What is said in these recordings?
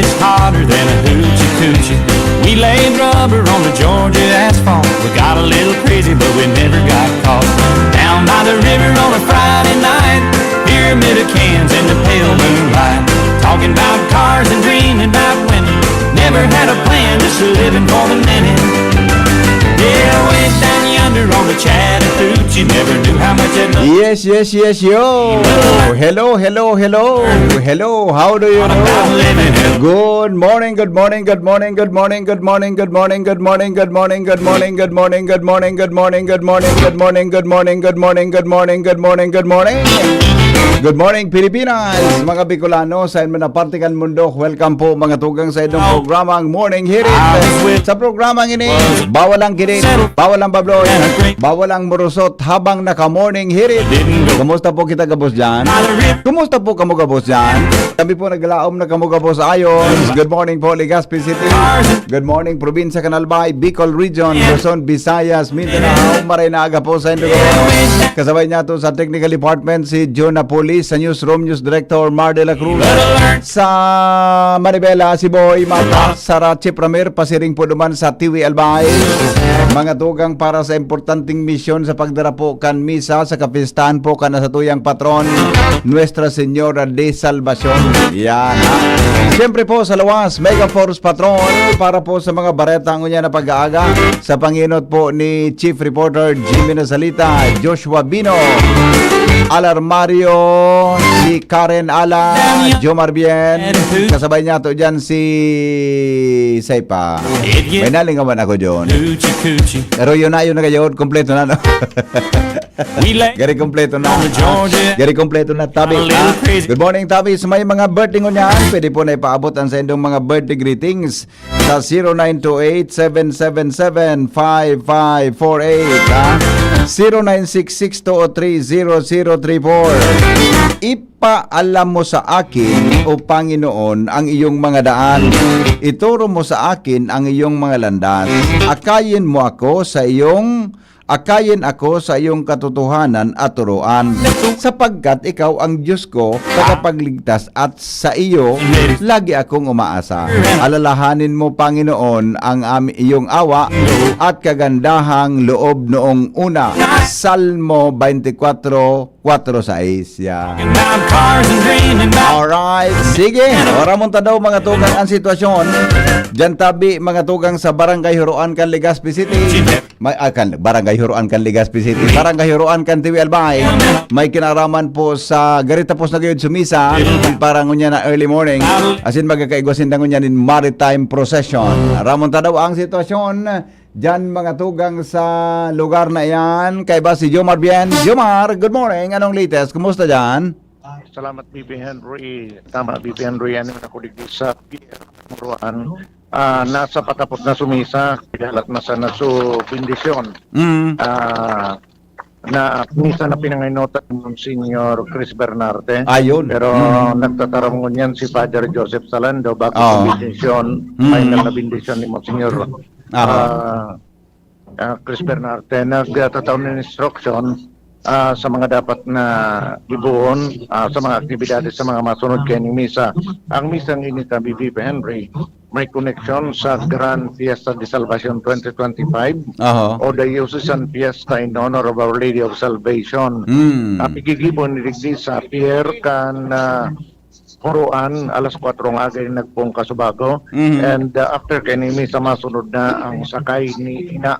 is hotter than a hoochie coochie. We laid rubber on the Georgia asphalt. We got a little crazy, but we never got caught. Down by the river on a Friday night, pyramid of cans in the pale moonlight. Talking about cars and dreaming about women. Never had a plan, just living for the minute. Yeah, way down yonder on the Chattahoochee. Never knew how much I'd love. Yes, yo. Hello. How do you do? Good morning. Good morning, Pilipinas, mga Bicolano sa inyo na partikan mundo. Welcome po mga tugang sa inyong programang Morning Hirit. Sa programang ini, bawal ang kirit, bawal ang babloy, bawal ang murusot habang naka-morning hirit. Kumusta po kita gabos dyan? Kumusta po kamo gabos dyan? Kami po naglaom na kamo gabos ayon. Good morning po, Legazpi City. Good morning, Probinsya Canalbay, Bicol Region, Luzon, Visayas, Mindanao. Maray na aga po sa inyo. Kasabay niya to sa Technical Department si Jonah Police, sa Newsroom News Director Mar de la Cruz, sa Maribela si Boy Mata, sa Ratchip Ramir, pasiring po duman sa TV Albay. Mga tugang para sa importanteng misyon sa pagdara po kan misa sa kapistahan po kan sa tuyang patron Nuestra Señora de Salvacion. Yan ha. Siyempre po sa lawas, Mega Force Patrol para po sa mga baretang unya na pag-aaga sa panginot po ni Chief Reporter Jimmy Nazalita, Joshua Bino, Alarmario, si Karen Ala, Jomar Bien, kasabay niya to dyan si Saipa. May nalingawan ako dyan. Pero yun na ngayon, kompleto na, no? Gari kompleto na. Gari kompleto na, Tabi. Good morning, Tabi. Sa may mga birthday ko niyan, pwede po na ipaabot ang sa inyong mga birthday greetings sa 0928-777-5548, ha? 0966-203-0034. Ipaalam mo sa akin, O Panginoon, ang iyong mga daan. Ituro mo sa akin ang iyong mga landas. Akayin ako sa iyong katotohanan at turuan, sapagkat ikaw ang Diyos ko, tagapagligtas, at sa iyo lagi akong umaasa. Alalahanin mo, Panginoon, ang iyong awa at kagandahang loob noong una. Salmo 24:4-6. Yeah. Alright, sige. Ramonta daw mga tugang ang sitwasyon. Diyan Tabi, mga tugang sa Barangay Huruan kan Legazpi City. Barangay Huruan kan Legazpi City. Barangay Huruan kan TV Albay. May kinaraman po sa garita po na gayud sumisa. Parang unya na early morning. Asin magkakaigwasin dangon niya in maritime procession. Ramonta daw ang sitwasyon. Diyan mga tugang sa lugar na yan. Kay ba si Jomar Bien? Jomar, good morning. Anong latest? Kumusta dyan? Salamat, BP Henry. Tama, BP Henry. Ano na kulig sa Muruan. Nasa patapos na sumisa. Pidalat na sa naso bendisyon. Na misa na pinangaynota ni Monsignor Chris Bernarte. Ayun. Pero nagtatarangon yan si Father Joseph Salando bago sa bendisyon. Final na bendisyon ni Monsignor Chris Bernarte. Nagtataon ng instruction sa mga dapat na ibuon sa mga aktibidades sa mga masunod kay ni misa. Ang misang inita BP Henry may connection sa Grand Fiesta de Salvacion 2025 o the Diocesan Fiesta in honor of Our Lady of Salvation. Pigigibon ni Rigdi sa Pierre kan Huruan alas 4 ng aga nagpong Kasubago. And after kay ni misa masunod na ang sakay ni ina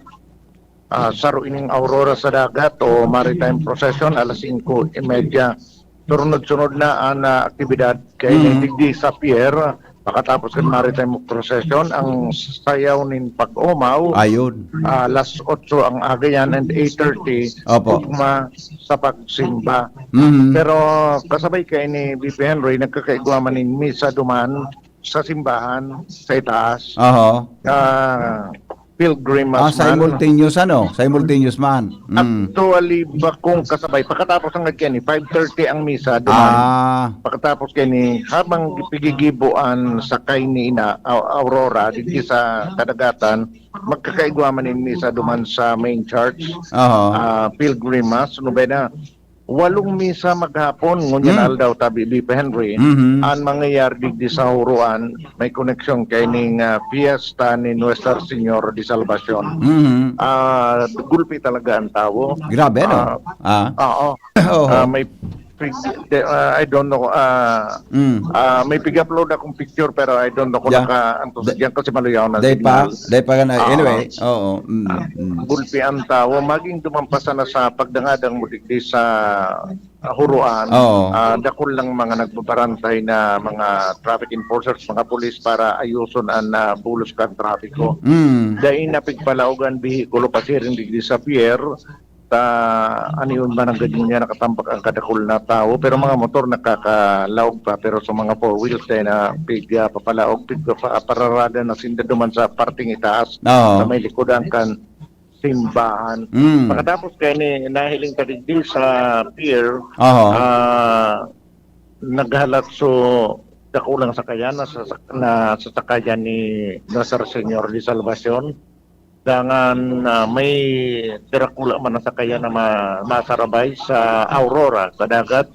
saro ining Aurora sa dagat o maritime procession alas 5:30. Sunod-sunod na ang aktibidad kay Digdi sa pier. Pagkatapos ng maritime procession, ang sayaw nin pag-umaw. Ayun. Alas 8 ang aga yan and 8:30 ugma sa pagsimba. Pero kasabay kay ni BP Henry, nagkakaigwaman ni misa duman sa simbahan sa itaas. Pilgrim as simultaneous simultaneous man. Actually ba kung kasabay pagkatapos ang nagkani 5:30 ang misa duman. Pagkatapos kani habang pigigibuan sa kay ni ina Aurora dito sa kadagatan magkakaigwaman ni misa duman sa main church. Pilgrim Mass no ba na 8 misa maghapon ngunyan aldaw tabi BP Henry ang mangyayari digdi sa huruan may koneksyon kay ning fiesta ni Nuestra Señor de Salvacion. Gulpi talaga ang tao. Grabe, no? Oo. Oo. May I don't know may pig-upload akong picture pero I don't know kung Yeah. naka-antos diyan kasi maluyaw na Day pa na. Oo. Anyway, oo. Gulpi ang tao maging dumampasa na sa pagdangadang mudigdi sa huruan. Oo. Dakol lang mga nagbabarantay na mga traffic enforcers, mga pulis para ayuson ang bulos kan trapiko. Dahil napigpalaugan bihikulo pasiring digdi sa pier ano yun man ang ganyan niya nakatambak ang kadakol na tao pero mga motor nakakalaog pa pero sa mga four wheels dahil na papalaog pararada na sinda duman sa parting itaas Oo. sa may likodan kan simbahan. Pagkatapos kaya ni nahiling kadigdi sa pier Oo. naghalat so dakulang sakayan na sasakayan ni Nuestra Señor de Salvacion dangan may tirakula man na sakayan na masarabay sa Aurora sa dagat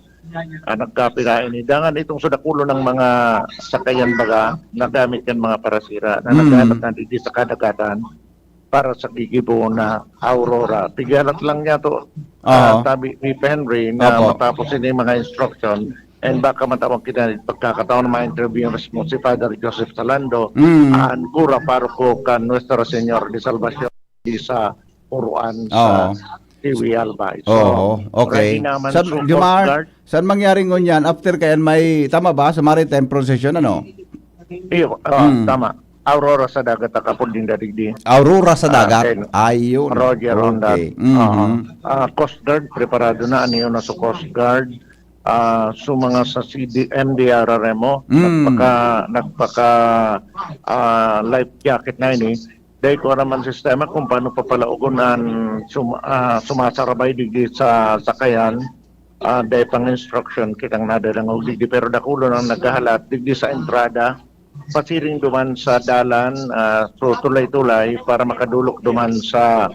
nagkapirain ni dangan itong sudakulo ng mga sakayan baga nagamit kan mga parasira na naghalat na dito sa kadagatan para sa gigibo na Aurora. Pigalat lang niya to tabi ni Henry na Opo. matapos ini mga instruction and baka matawag kita pagkakataon na ma-interview mo si Father Joseph Salando ang kura paroko kan Nuestra Señor de Salvacion di sa Puruan sa Tiwi Albay. Oo, okay. ready naman Sa so, Coast Jomar, Guard. saan mangyari ngunyan? After kayan may, tama ba? Sa maritime procession, ano? Iyo, tama. Aurora sa dagat akapod din dadigdi. Aurora sa dagat. Okay. Ayun. Roger on that. Okay. Coast Guard, preparado na. Ano yun na sa Coast Guard? So mga sa MDRRMO, nagpaka life jacket na ini. Dahil ko naman sistema kung paano papalaugon ang sumasarabay digdi sa sakayan. Dahil pang instruction kitang nadalang digdi. Pero dakulo nang naghahalat digdi sa entrada. Pasiring duman sa dalan, so tulay-tulay para makadulok duman sa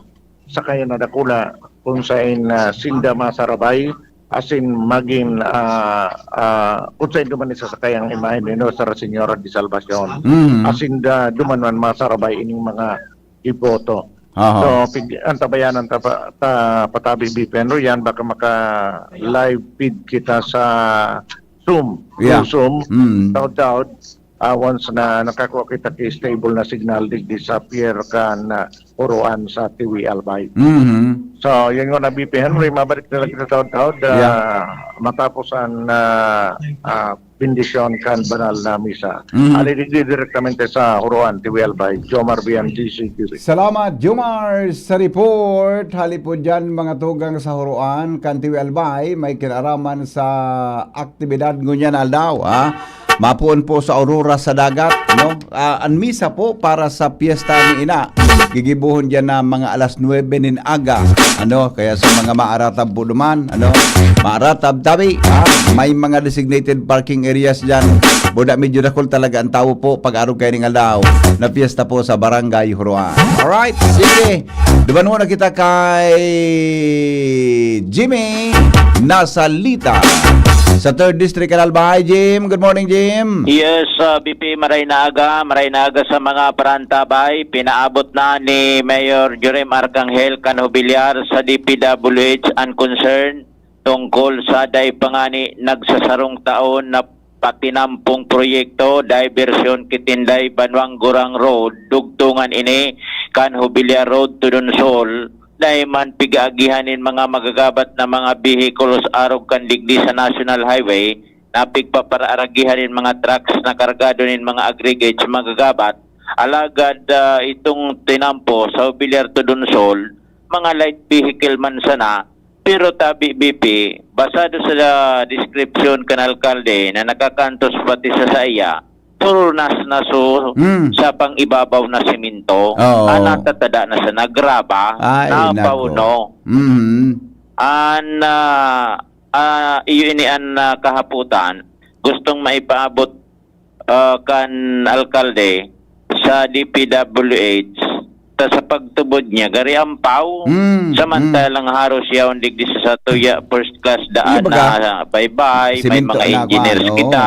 sakayan na dakula kung saan sinda masarabay asin maging kung saan duman sa sakayang imahe ni Nuestra Señora de Salvacion asin duman man masarabay ining mga iboto. So ang tabayanan patabi Bipenro yan baka maka live feed kita sa Zoom. Zoom. Taud once na nakakuha kita kay stable na signal digdi sa pier kan Puruan sa Tiwi Albay. So yun nga na BP Henry mabalik na lang kita taon-taon matapos ang bendisyon kan banal na misa. Ali digdi direktamente sa Puruan Tiwi Albay. Jomar BMGC TV. Salamat, Jomar, sa report. Halipod dyan mga tugang sa Huruan, Kantiwi Albay, may kinaraman sa aktibidad ngunyan aldaw, mapuon po sa Aurora sa dagat, no? Ang misa po para sa piyesta ni Ina. Gigibuhon diyan na mga alas 9 nin aga, ano? Kaya sa mga maaratab po duman, ano? Maaratab tabi, may mga designated parking areas diyan. Buda medyo dakol talaga ang tao po pag-araw kayo ng aldaw na piyesta po sa Barangay Huruan. Alright, sige. Duman muna kita kay Jimmy Nasalita sa 3rd District Albay. Jim, good morning, Jim. Yes, BP maray na aga sa mga parantabay. Pinaabot na ni Mayor Jurem Arcangel Canobiliar sa DPWH ang concern tungkol sa day pangani nagsasarong taon na patinampong proyekto diversion Kitinday Banwang Gurang Road dugtungan ini Canobiliar Road to Donsol dahil man pigagihanin mga magagabat na mga vehicles arog kan digdi sa National Highway na pigpaparagihanin mga trucks na kargado nin mga aggregates magagabat alagad itong tinampo sa Canobiliar to Donsol mga light vehicle man sana pero tabi BP basado sa description kan alkalde na nakakantos pati sa saya turunas na so sa pang-ibabaw na simento natatada na sa nagraba na pauno iyon an kahaputan gustong maipaabot kan alkalde sa DPWH ta sa pagtubod niya gari ampaw. Samantalang haros yaon digdi sa tuya first class daan na bye-bye, may Simento mga na, engineers oo. kita.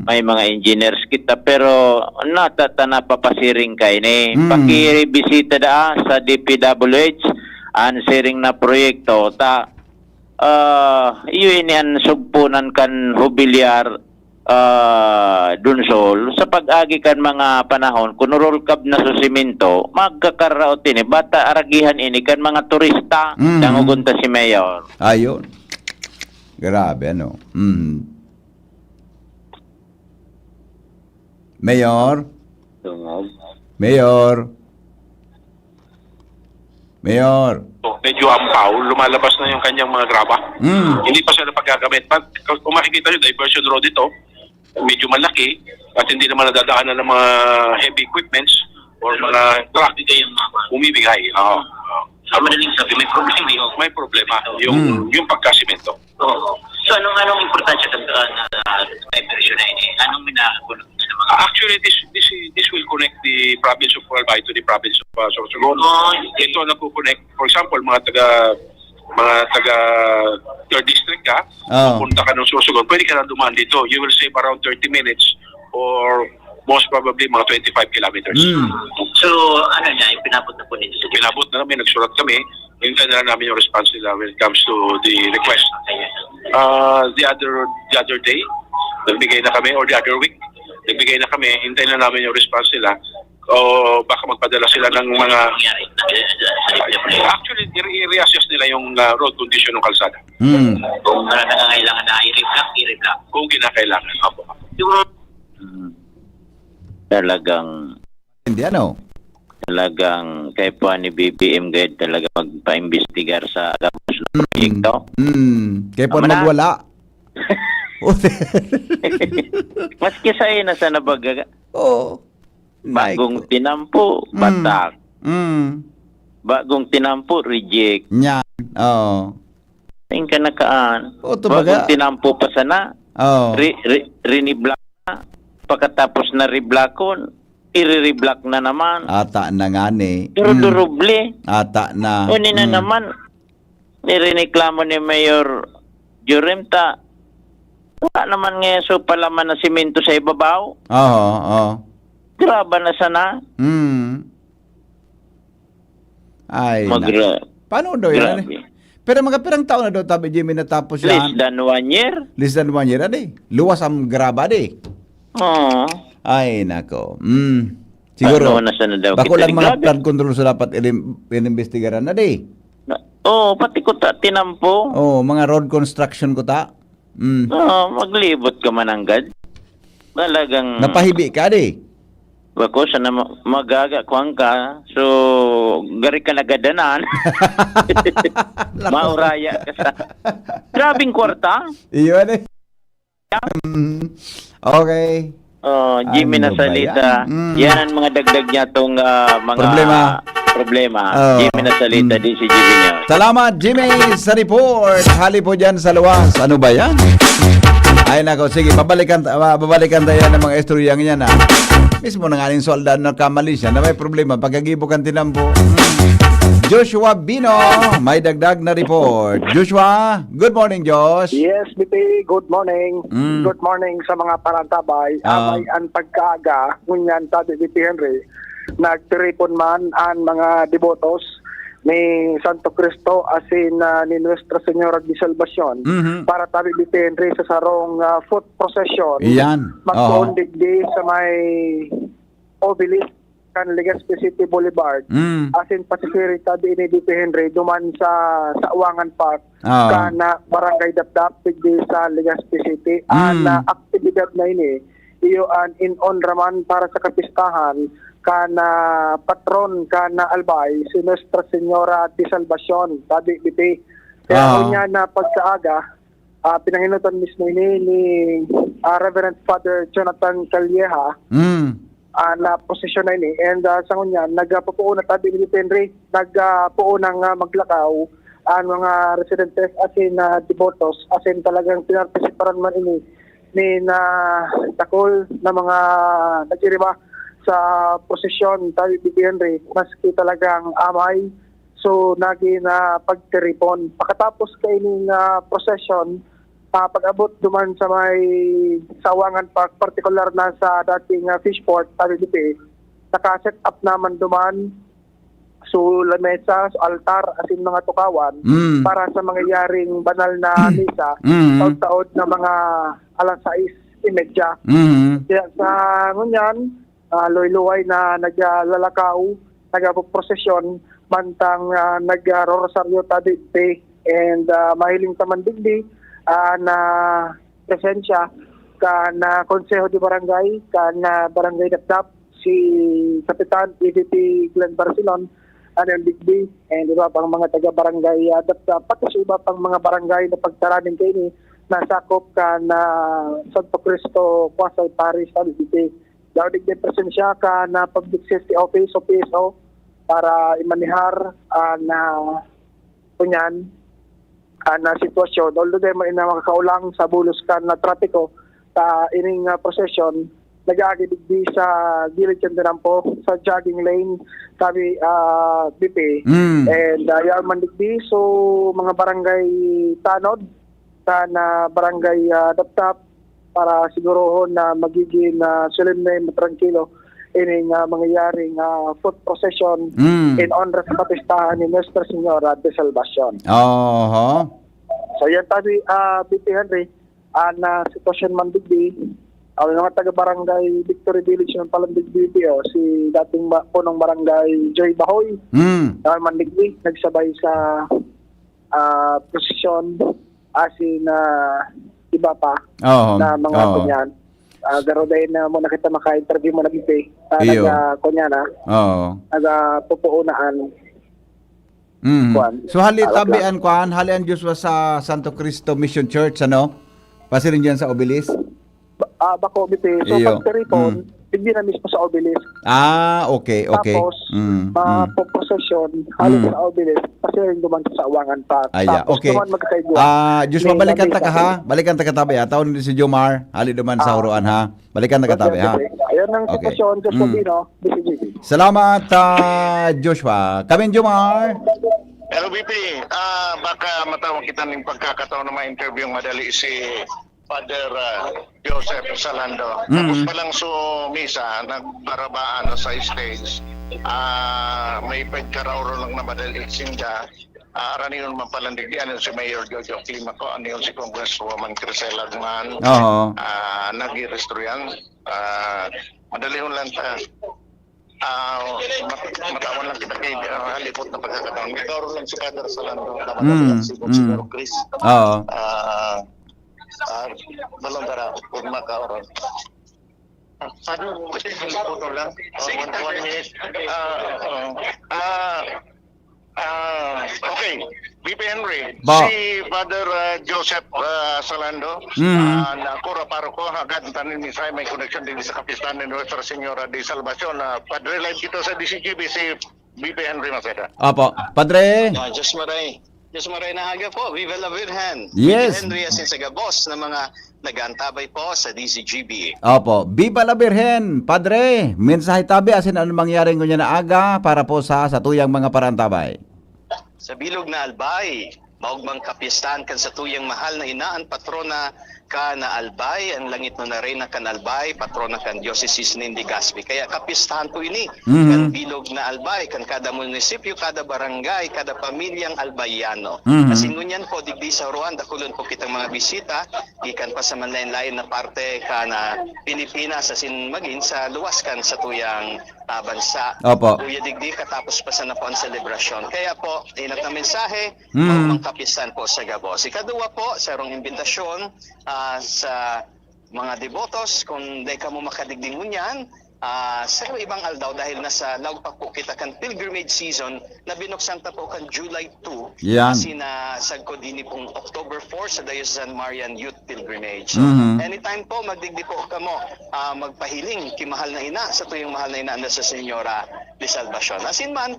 May mga engineers kita pero natatana papasiring kay ni. Pakibisita da sa DPWH ang siring na proyekto ta iyon yan sugpunan kan Hubilyar Dunsol sa pag-agi kan mga panahon kuno roll cab na sa simento magkakaraot ini bata aragihan ini kan mga turista nangugunta si Mayor. Ayun. Grabe, ano? Mayor? Mayor? Mayor? Medyo ampaw, lumalabas na yung kanyang mga graba. Hindi pa siya napagagamit. Kung makikita nyo, diversion road ito, medyo malaki at hindi naman nadadaanan ng mga heavy equipments or mga truck. Bumibigay. Oo. Sa madaling sabi, may problema yun. May problema. Yung pagkasimento. Oo. So, anong importansya na diversion na ini? Anong minagunan ng mga... Actually, this will connect the province of Albay to the province of Sorsogon. Ito na po-connect. For example, mga taga 3rd district ka, pupunta ka ng Sorsogon, pwede ka na dumaan dito. You will save around 30 minutes or most probably mga 25 kilometers. So, ano niya, ipinabot na po nito sa Pinabot na namin, nagsurat kami. Hintay na namin yung response nila when it comes to the request. The other day, nagbigay na kami, or the other week, nagbigay na kami, hintay na namin yung response nila. O baka magpadala sila ng mga... Actually, i-reassess nila yung road condition ng kalsada. Kung nangangailangan na i-reflect. Kung kinakailangan. Opo. Talagang Hindi, ano? talagang kay po ni BBM Guide talaga magpa-imbestigar sa agamos na proyekto. Kaya po Tama na. magwala. Maski sa ina sa nabaga Oo. bagong tinampo, batak. Bagong tinampo, reject. Yan. Oo. Tingin ka nakaan. Oo, tumaga. Bagong tinampo pa sana. Oo. Riniblock na. Pagkatapos na reblakon, i-reblock na naman. Ata na nga ni. Pero duruble. Ata na. Uni na naman. Nirireklamo ni Mayor Juremta. Wala naman ngayon so palaman na simento sa ibabaw. Oo. Graba na sana. Ay, paano daw yan? Grabe. Pero mga pirang taon na daw tabi Jimmy natapos Less yan. than 1 year. Less than 1 year ade. Luwas ang graba ade. Oo. Ay, nako. Siguro, Ano na sana daw bako kita lang ni mga grabe. flood control sa dapat inimbestigaran na di. Oo, pati ko ta tinampo. Oh, mga road construction ko ta. Oo, maglibot ka man anggad. Talagang Napahibi ka di. bako sana magagakuan ka. So, gari ka nagadanan. Mauraya ka sa... Grabing kwarta. Iyo ade. Okay. Oh, Jimmy Ano na ba salita. yan? Yan ang mga dagdag niya tong mga problema. Oh. Jimmy na salita din si Jimmy niya. Salamat Jimmy sa report. Hali po dyan sa luwas. Ano ba yan? Ay nako, sige, babalikan tayo ng mga istoryang yan ha. Mismo ng aling soldado na kamali siya na may problema pagkagibo kan tinampo. Joshua Bino, may dagdag na report. Joshua, good morning Josh. Yes, BP, good morning. Good morning sa mga parantabay. Amay ang pagkaaga, ngunyan sabi BP Henry, nagtiripon man ang mga devotos ni Santo Cristo asin ni Nuestra Señora de Salvacion para tabi BP Henry sa sarong foot procession. Iyan. Magkaundigdi sa may obelisk kan Legazpi City Boulevard. Asin pasisiri tabi ni BP Henry duman sa Uwangan Park kana Barangay Dapdap pigdi sa Legazpi City. Ang aktibidad na ini iyo an in on raman para sa kapistahan kana patron kana Albay si Nuestra Señora de Salvacion tabi BP. Kaya niya na pagkaaga pinanginutan mismo ini ni Reverend Father Jonathan Calleja na posisyon na ini. And sa ngunya, nagpapuo na tabi ni Henry, nagpuo ng maglakaw ang mga residentes asin devotos, asin talagang pinartisiparan man ini ni na takol na mga nagiriba sa posisyon tayo BP Henry, maski talagang amay, so naging pagtiripon. Pagkatapos kaining procession, pag-abot duman sa may Sawangan Park, particular na sa dating fishport, tayo BP, naka-set up naman duman so lamesa, so altar, asin mga tukawan, para sa mangyayaring banal na misa, taod-taod na mga alas 6:30. Kaya sa ngunyan, luy-luway na naglalakaw, nagprosesyon, mantang nag-rosaryo tadite, and mahiling taman digdi na presensya ka na konseho di barangay, ka na barangay Dapdap, si Kapitan EVP Glenn Barcelon, Anel Digby, and iba pang mga taga-barangay Dapdap, pati sa iba pang mga barangay na pagtaraning kayo ni nasakop ka na Santo Cristo, Quasay Parish, Tadite. Daw digdi presensya ka na Public Safety Office o PSO para imanihar na kunyan na sitwasyon. Although dahil may makakaulang sa bulos ka na trapiko sa ining procession, nag-aagi digdi sa gilid yan po sa jogging lane sabi BP. And yan man digdi, so mga barangay tanod na barangay Dapdap para sigurohon na magiging solemne, tranquilo ining mangyayaring foot procession in honor sa kapistahan ni Nuestra Señora de Salvacion. So yan tabi BP Henry, na sitwasyon man digdi, ang mga taga-barangay Victory Village ng Palandig BPO, si dating punong barangay Joy Bahoy, man digdi, nagsabay sa prosesyon, asin iba pa na mga kunyan. Garo dahil na muna kita maka-interview mo nag-ipi. Kunya na. Nag-pupuunaan. So halian Joshua sa Santo Cristo Mission Church, ano? Pasirin dyan sa Obelis? Bako, BP. So pagtiripon, hindi na mismo sa Obelis. Okay. Tapos, po-procession, halos sa Obelis, kasi rin duman sa Sawangan Park. Tapos, okay. duman magkaigwa. Joshua, balikan ta ka ha? Balikan ta katabi ha? Taon din si Jomar, hali duman sa Huruan ha? Balikan ta katabi ha? Ayan ang sitwasyon, Joshua Bino, BCGB. Salamat, Joshua. Kami, Jomar. Hello, BP. Baka matawag kita ng pagkakataon na ma-interview madali si Father Joseph Salando. Tapos pa lang so misa, nagbarabaan sa stage. May pagkarauro lang na madali sinda. Arani yun man palandig yan si Mayor Jojo Climaco, ano yun si Congresswoman Crisel Lagman. Nag-restro yan. Madali yun lang ta. Matawan lang kita kay halipot na pagkakataon. Nagkaroon lang si Father Salando. Si Consigliere Chris. Balong dara kung makaoron. Ano? Photo lang. 1 minute. Okay. BP Henry. Si Father Joseph Salando. Na kura paro ko agad tanin ni Sai may connection din sa kapistahan ni Nuestra Señora de Salvacion. Padre live dito sa DCGB si BP Henry Maceda. Apo. Padre. Diyos maray na aga po, Viva la Virgen. Yes. Henry Asin Sagabos na mga nag-aantabay po sa DCGB. Opo, Viva la Virgen, Padre. Mensahe tabi asin ano mangyaring kunya na aga para po sa tuyang mga parantabay. Sa bilog na albay, maugmang kapistahan kan sa tuyang mahal na inaan patrona ka na albay, ang langit na reyna kan albay, patrona kan Diocese ni Legazpi. Kaya kapistahan po ini, kan bilog na albay, kan kada munisipyo, kada barangay, kada pamilyang albayano. Kasi ngunyan po, digdi sa Ruan, dakulon po kitang mga bisita, ikan pa sa manlain-lain na parte ka na Pilipinas, asin maging sa luwas kan sa tuyang bansa. Opo. Kuya digdi, katapos pa sa napuan selebrasyon. Kaya po, inat na mensahe, mga kapistahan po sa Gabos. Ikadua po, sa rong imbitasyon, sa mga devotos, kung di ka mo makadigding ngunyan, sa ibang aldaw dahil nasa lagpak po kita kan pilgrimage season na binuksan ta po kan July 2 kasi na sagko din pong October 4 sa Diocesan Marian Youth Pilgrimage. So, anytime po magdigdi po kamo magpahiling kimahal na ina sa tuyong mahal na ina na sa Señora de Salvacion. Asin man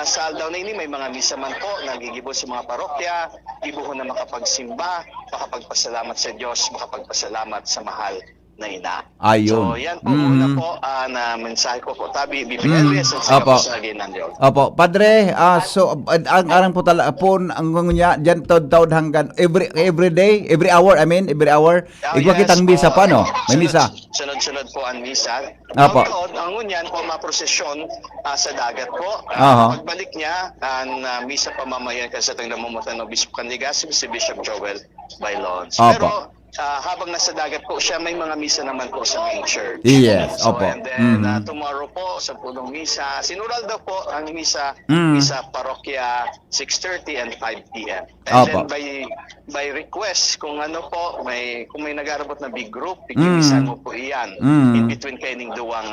sa aldaw na ini may mga misa man po nagigibo sa mga parokya, ibuhon na makapagsimba, makapagpasalamat sa Diyos, makapagpasalamat sa mahal na ina. Ayun. So yan po muna po na mensahe ko po tabi BPLS at sa Opo. kapasagin ng Diyos. Opo, Padre, so ang arang po tala po ang ngunya diyan taud hanggan every day, every hour, every hour. Igwa kitang misa pa no. May misa. Sunod-sunod po ang misa. Opo. Ang ngunyan po maprosesyon sa dagat po. Aha. Pagbalik niya, ang misa pamamayan kasi itong namumutan ng Bishop Candigas, si Bishop Joel Bailons. Opo. Pero habang nasa dagat po siya, may mga misa naman po sa main church. Yes, So, opo. and then tomorrow po, sa punong misa, sinural daw po ang misa, misa parokya 6:30 and 5 p.m. And Opo. then by request, kung ano po, kung may nag-aarabot na big group, ikimisan mo po iyan in between kaining duwang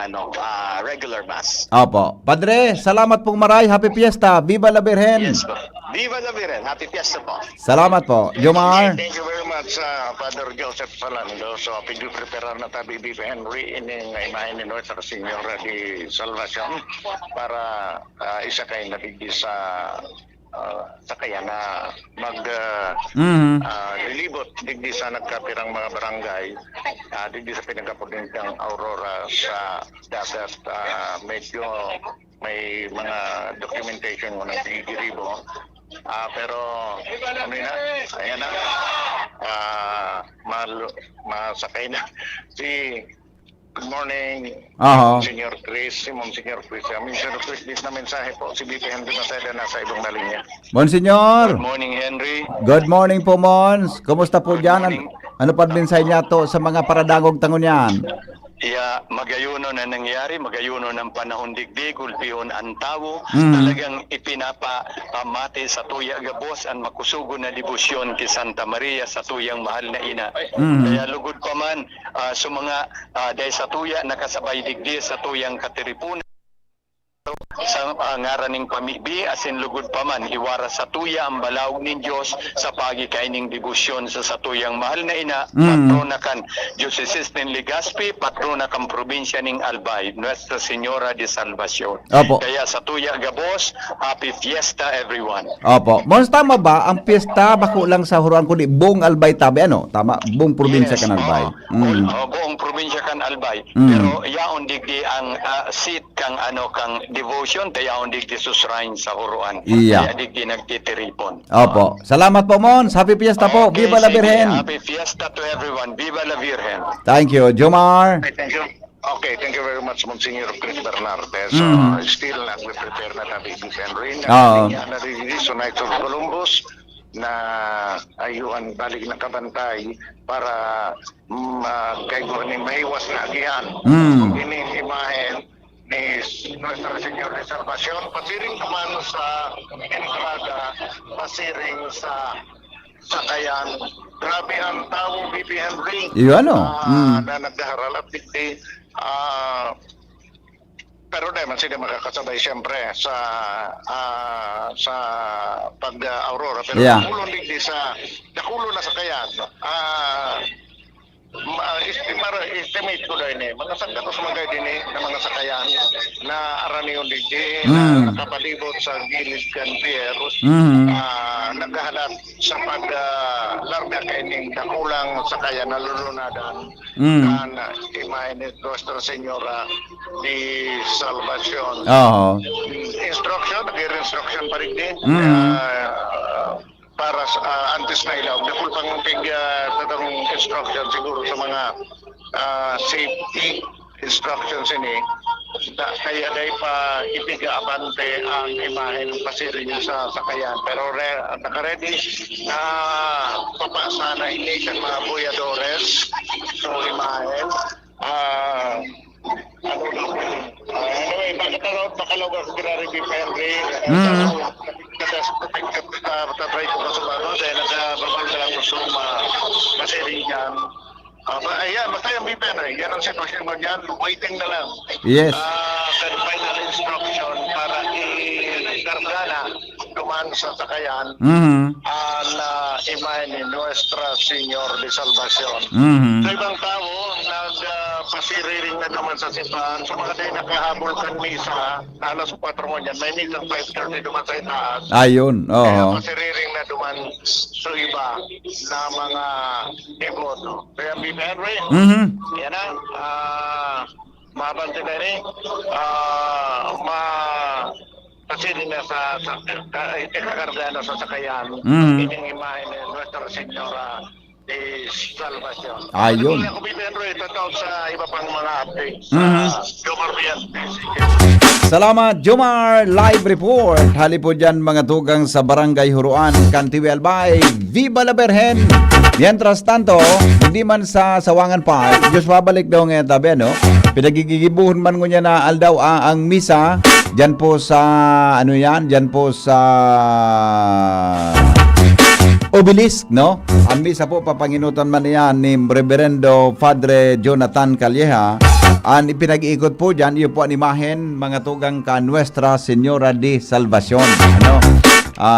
regular mass. Opo. Padre, salamat pong maray. Happy Fiesta. Viva la Virgen. Yes po. Viva la Virgen. Happy Fiesta po. Salamat po. Jomar. Thank you very much, Father Joseph Salando. So, pinag-prepare na tabi BP Henry ining imahin ni Nuestra Señora de Salvacion para isa kayo nabigdi sa kaya na lilibot digdi sa nagkapirang mga barangay digdi sa pinagkapunintang Aurora sa dagat. Medyo may mga documentation mo ng tigiribo. Pero ano na, ayan na, masakay na. Good morning, Senior Chris, Simon Senior Chris. Senior Chris, this na mensahe po, si BP Henry Maceda nasa ibang linya. Monsignor. Good morning, Henry. Good morning po, Mons. Kumusta po diyan? Ano pa din sa inyo to sa mga paradangog tangon yan? Magayuno na nangyari, magayuno ng panahon digdig, ulpihon ang tao, talagang ipinapamati sa tuya gabos ang makusugo na debosyon kay Santa Maria sa tuyang mahal na ina. Kaya lugod pa man sa mga dahil sa tuya nakasabay digdi sa tuyang katiripunan sa ngaraning pamibi asin lugod pa man iwara sa tuya ang balawg nin Dios sa pagikaining debosyon sa satuyang mahal na ina patrona kan Diocese nin Legazpi, patrona kan probinsya ning Albay, Nuestra Señora de Salvacion. Opo. Kaya sa tuya gabos, happy fiesta everyone. Opo. Mons, tama ba ang piyesta bako lang sa huruan kundi buong Albay tabi ano? Tama, buong probinsya kan Albay. Buong probinsya kan Albay. Pero yaon digdi ang seat kang kang devotion tayaon digdi susrain sa huruan. Iya. Kaya digdi nagtitiripon. Opo. Salamat po, Mons. Happy Fiesta po. Okay, Viva la sige. Virgen. Happy fiesta to everyone. Viva la Virgen. Thank you, Jomar. Thank you. Okay, thank you very much, Monsignor Chris Bernardes. So, still nag-prepare na tabi BP Henry. Na-release sa Knights of Columbus na ayuan balik na kabantay para kayguan ni mahiwas na agihan. Inihimahin ni Nuestra Señora de Salvacion, pasiring naman sa entrada, pasiring sa sakayan. Grabe ang tao, BP Henry. Iyo ano? Na nagdaharalap digdi. Pero dahil man sila makakasabay siyempre sa pag-aurora. Pero nakulong digdi sa nakulong na sakayan. Estimate ko dahil mga sanggatos mga din na mga sakayan na arani yung digdi na nakapalibot sa gilid kan pier naghahanap sa paglarga kaining kakulang sakayan na lulunadan kan imahin ni Nuestra Señora de Salvacion. Instruction, nag-instruction pa rin din para antes na ilaw. Nakul pang tatang instruction siguro sa mga safety instructions ini. Kaya dahil pa ipiga-abante ang imahen pasirin sa sakayan. Pero naka-ready na papasa na ini sa mga buyadores. So imahen. Anyway, bakalaw ka ginaribig Henry. Tatry ko ka sa bago dahil nagababal na lang gusto masiring yan. Ayan, basta yung BP Henry, yan ang sitwasyon mo dyan, waiting na lang. Yes. Final instruction para i-gargana duman sa sakayan na imahen ni Nuestra Señor de Salvacion. Sa ibang tao, pasiriring na naman sa simbahan. Sa mga day nakahabol kan misa, alas 4 mo dyan, may misang 5:30 duman sa itaas. Ayun, Kaya oo. pasiriring na duman sa iba na mga devoto. Kaya Bibi Henry, Mhm. yan na, mabanti na rin, kasi din na sa ikakarga na sa sakayan, ining imahe ni Nuestra Señora de Salvacion. Ayun. Ako Bibi Henry, tatawag sa iba pang mga updates sa Jomar Rian. Salamat, Jomar. Live report. Hali po dyan mga tugang sa Barangay Huruan, Cantiwe Albay. Viva la Virgen! Mientras tanto, hindi man sa Sawangan Park, Diyos babalik daw nga tabi, no? Pinagigibuhon man ngunya na aldaw ang misa, dyan po sa, ano yan, dyan po sa Obelisk, no? Ang misa po, papanginutan man yan ni Reverendo Padre Jonathan Calleja. Ang ipinag-iikot po dyan, iyo po ang imahen, mga tugang ka Nuestra Señora de Salvacion. Ano?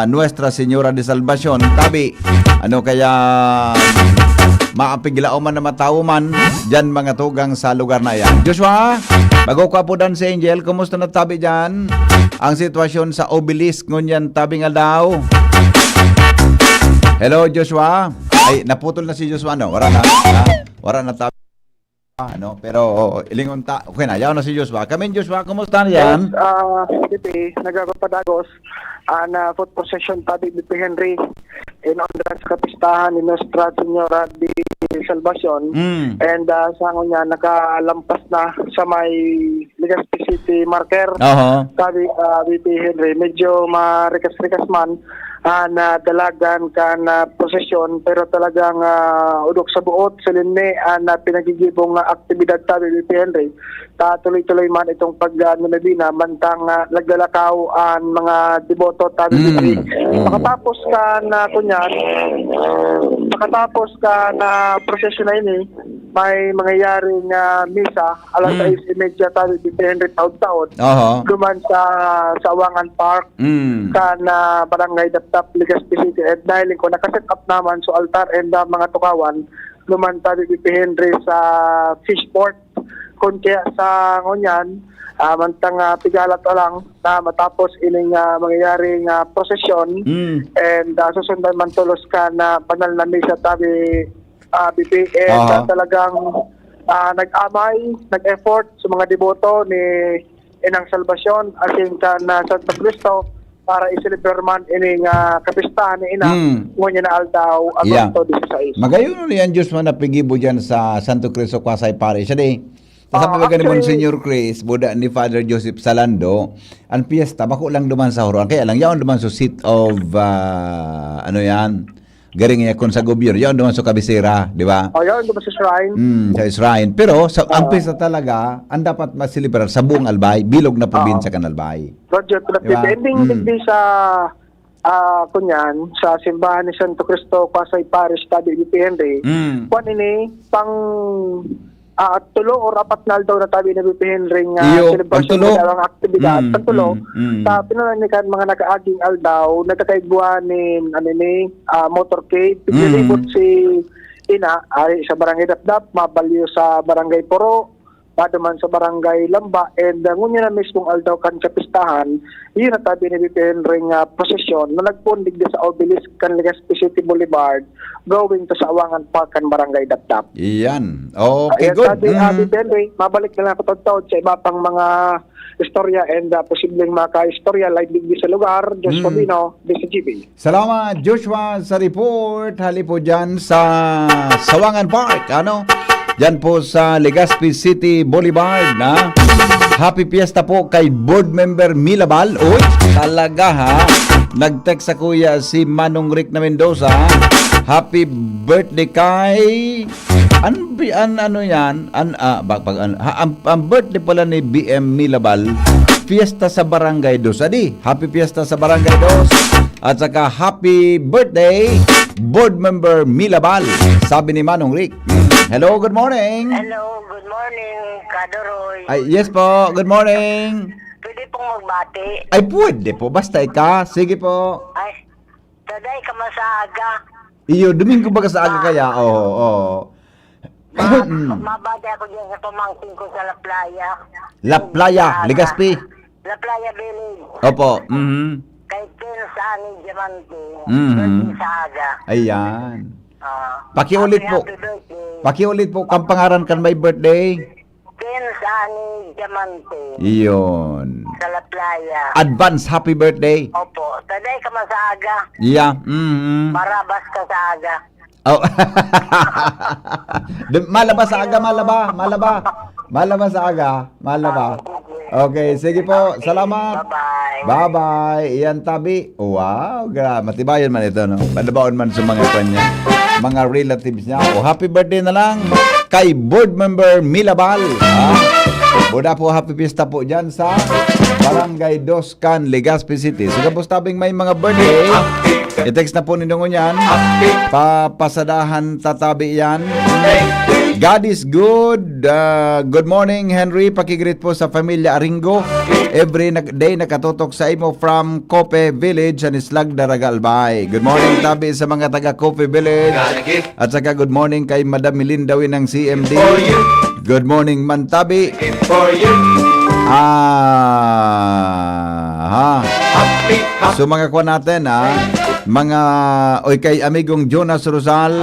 Nuestra Señora de Salvacion. Tabi, ano kaya maapigilao man na matao man dyan mga tugang sa lugar na yan. Joshua, bago ka po dan si Angel, kumusta na tabi dyan? Ang sitwasyon sa Obelisk ngunyan tabi nga daw. Hello Joshua. Ay, naputol na si Joshua, no? Wala na. Wala na tabi. Ano, pero ilingon ta. Okay na, yaw na si Joshua. Kami Joshua, kumusta na yan? Bibi, nagkapadagos na foot procession tabi Bibi Henry in honor sa kapistahan ni Nuestra Señora de Salvacion. And sa niya nakalampas na sa may Legazpi City marker. Tabi Bibi Henry, medyo marikas-rikas man na dalagan ka na prosesyon pero talagang udok sa buot solemne na pinagigibong aktibidad tabi Bibi Henry. Tuloy-tuloy man itong pag-nunabina mantang naglalakaw ang mga deboto tabi Bibi. Makatapos ka na kunyan, makatapos ka na prosesyon na ini, may mangyayaring misa alas 6:30 tabi Bibi Henry taon-taon. Duman sa Sawangan Park ka na Barangay Daptap, Legazpi City. At dahil ko nakaset up naman so altar and mga tukawan, duman tabi Bibi Henry sa Fishport. Kung kaya sa ngunyan, mantang pigalat o lang na matapos ining mangyayaring prosesyon and susundan man tulos ka na banal na misa tabi Bibi and talagang nag-amay, nag-effort sa mga deboto ni Inang Salvacion asin ka na Santo Cristo para i-celebrate man ining kapistahan ni Inang ngunyan na aldaw Agosto 16. Magayon na yan Diyos man napigibo dyan sa Santo Cristo Quasay Parish. Adi, sabi ka ni Monsignor Chris, buda ni Father Joseph Salando, ang piyesta, bako lang duman sa Huruan. Kaya lang, yaon duman sa seat of, ano yan, garing yakon sa gobyerno, yaon duman sa kabisera, di ba? Yaon duman sa shrine. Sa shrine. Pero, ang piyesta talaga, ang dapat masilibrar sa buong Albay, bilog na probinsya kan Albay. Roger, depending digdi sa kunyan, sa simbahan ni Santo Cristo, Pasay Parish, tabi Bibi Henry, kung ini, pang tulo or apat na daw na tabi na Bibi Henry celebration ng aktibidad. Pantulo, sa pinananikan mga nag-aaging aldaw, nagkakaigbuhanin motorcade, pinilibot si Ina ay sa Barangay Dapdap, mabalyo sa Barangay Poro, paduman sa Barangay Lamba, and ngunya na mismong aldaw kan kapistahan, yun na tabi ni Bibi Henry prosesyon na nagpundig sa Obelisk kan Legazpi City Boulevard going to Sawangan Park kan Barangay Dapdap. Iyan. Okay, good. Tabi Bibi Henry, mabalik na lang ako taon sa iba pang mga istorya and posibleng maka-istorya live digdi sa lugar. Diyos Pabino, DCGB. Salamat Joshua sa report. Hali po dyan sa Sawangan Park. Ano? Diyan po sa Legazpi City Boulevard na happy fiesta po kay board member Milabal. Uy, talaga ha. Nag-text sa kuya si Manong Rick na Mendoza. Happy birthday kay ano yan? Ang birthday pala ni BM Milabal. Fiesta sa Barangay Dos. Adi, happy fiesta sa Barangay Dos. At saka happy birthday board member Milabal. Sabi ni Manong Rick. Hello, good morning. Hello, good morning, Kadoroy. Ay, yes po, good morning. Pwede pong magbati. Ay, pwede po, basta ika. Sige po. Ay, taday ka masaaga. Iyo, Domingo ba ka sa aga kaya? Oo. Mabati ako dyan sa pamangkin ko sa La Playa. La Playa, Legazpi. La Playa Village. Opo. Kay Ken Sani Diamante. Mhm. Sa aga. Ayan. Ah, Pakiulit po. happy birthday. Pakiulit po kang pangaran kan may birthday. Ken Sani Diamante. Iyon. Sa La Playa. Advance happy birthday. Opo. Taday ka man sa aga. Yeah. Marabas ka sa aga. Oh. Malaba sa aga, malaba sa aga, malaba. Okay, sige po. Salamat. Bye-bye. Bye-bye. Iyan tabi. Wow, matibayan man ito, no? Panabaon man sa mga kanya, mga relatives niya. O, happy birthday na lang kay board member Milabal. Buda po, happy fiesta po dyan sa Barangay Doscan, Legazpi City. So, kapos tabing may mga birthday, i-text na po ninyo yan. Papasadahan tatabi yan. God is good. Good morning, Henry. Pakigreet po sa pamilya Aringo. Every day nakatutok sa imo from Cope Village and Islag Daragalbay. Good morning, tabi sa mga taga Cope Village. At saka good morning kay Madam Milindawin ng CMD. Good morning, Mantabi. So mga kuha natin, mga kay amigong Jonas Rosal,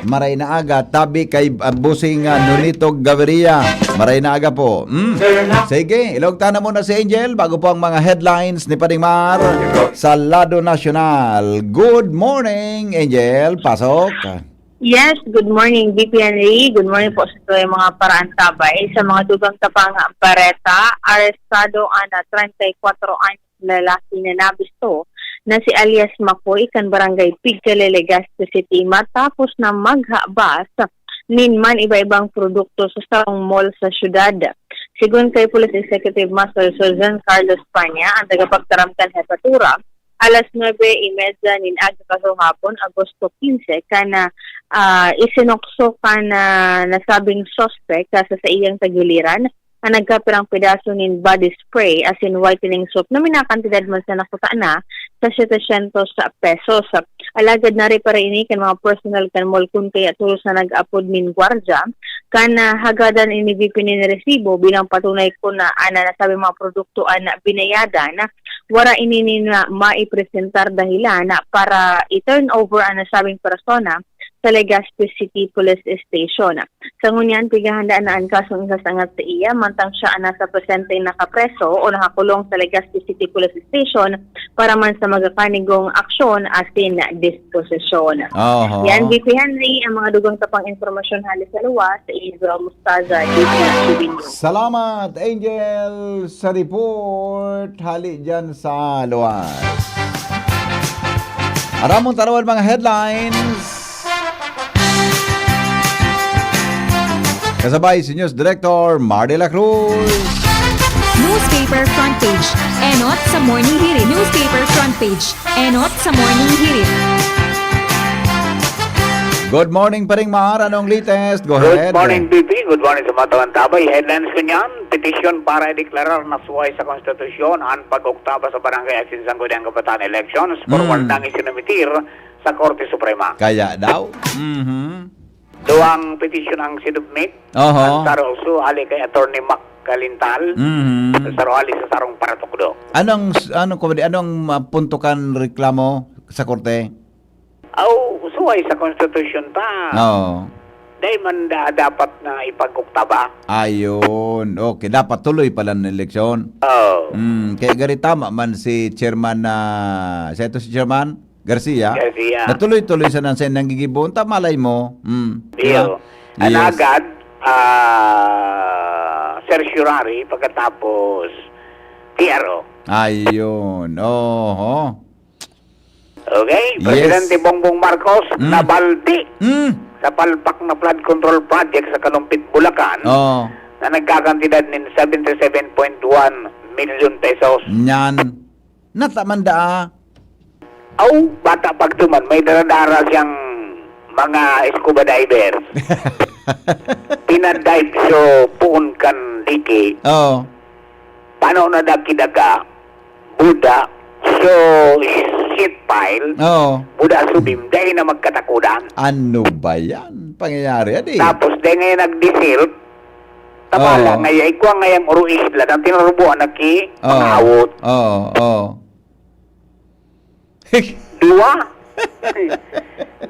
maray na aga, tabi kay busing Nunitog Gaviria, maray na aga po. Sige, ilogtan na muna si Angel bago po ang mga headlines ni Pading Mar sa Lado Nacional. Good morning, Angel. Pasok. Yes, good morning, VP Henry. Good morning po sa mga paraantabay. Sa mga dugang tapang Bareta, arestado ana 34 anyos lalaki na nabisto na si alias Makoy kan barangay Pigcale, Legazpi City matapos na maghabas ninman iba-ibang produkto sa sarong mall sa syudad. Sigun kay Police Executive Master Susan Carlos Panya, ang tagapagtaramtan Hepatura, alas 9:30 nin aga hapon, Agosto 15, kana isinokso ka na nasabing suspect sa iyang tagiliran ang nagkapirang pedaso nin body spray as in whitening soap na minakantidad man sa nakuta na sa 700 pesos. Alagad na rin para ini kan mga personal kan mall kun kaya tulos na nag-upload nin gwardya kana hagadan ini VP ni resibo bilang patunay ko na ana nasabi mga produkto ana binayadan wara ini na maipresentar dahilan para i-turn over ang nasabing persona sa Legazpi City Police Station. Sa ngunyan, pigahandaan na ang kasong isasangat sa iya, mantang siya nasa presente nakapreso o nakakulong sa Legazpi City Police Station para man sa magakanigong aksyon asin disposisyon. Yan, VP Henry, ang mga dugang tapang informasyon halis sa luwas sa Israel Mustaza, Salamat, Angel, sa report. Hali dyan sa luwas. Aramong tarawan mga headlines. Kasabay si News Director Mar de la Cruz. Newspaper front page. Enot sa morning hirit. Newspaper front page. Enot sa morning hirit. Good morning, Paring Mar. Anong latest? Go ahead. Good morning, BP. Good morning sa mga tawantabay. Headlines ko niyan. Petisyon para i-deklarar na suway sa konstitusyon ang pag-oktaba sa barangay at Sinsangguniang Kabataan elections forward nang isinumitir sa Korte Suprema. Kaya daw? Duwang petisyon ang sinubmit. Ang saroso ali kay Attorney Mac Kalintal. Saro ali sa sarong paratukdo. Anong punto kan reklamo sa korte? Suway sa konstitusyon ta. Dahil man dapat na ipag-oktaba. Ayun. Okay, dapat tuloy pala ng eleksyon. Kaya gari tama man si chairman siya ito si chairman Garcia. Natuloy-tuloy sa nang nanggigibon. Malay mo. Diyo. Yes. Agad, certiorari pagkatapos PRO. Ayun. Okay? Presidente Bongbong Marcos nabalti sa palpak na flood control project sa Kalumpit, Bulacan na nagkakantidad ng 77.1 million pesos. Yan. Natamanda bata pagtuman, may daradara siyang mga scuba divers. Pinadive so puun kan diki. Paano na dakidaga, Buddha, so sheet pile, buda subim, dahil na magkatakudan. Ano ba yan? Pangyayari yan eh. Tapos dahil ngayon nag-desilt, tabala ngayon, ikuha ngayong uro isla, ang tinarubuan na ki, pangawot.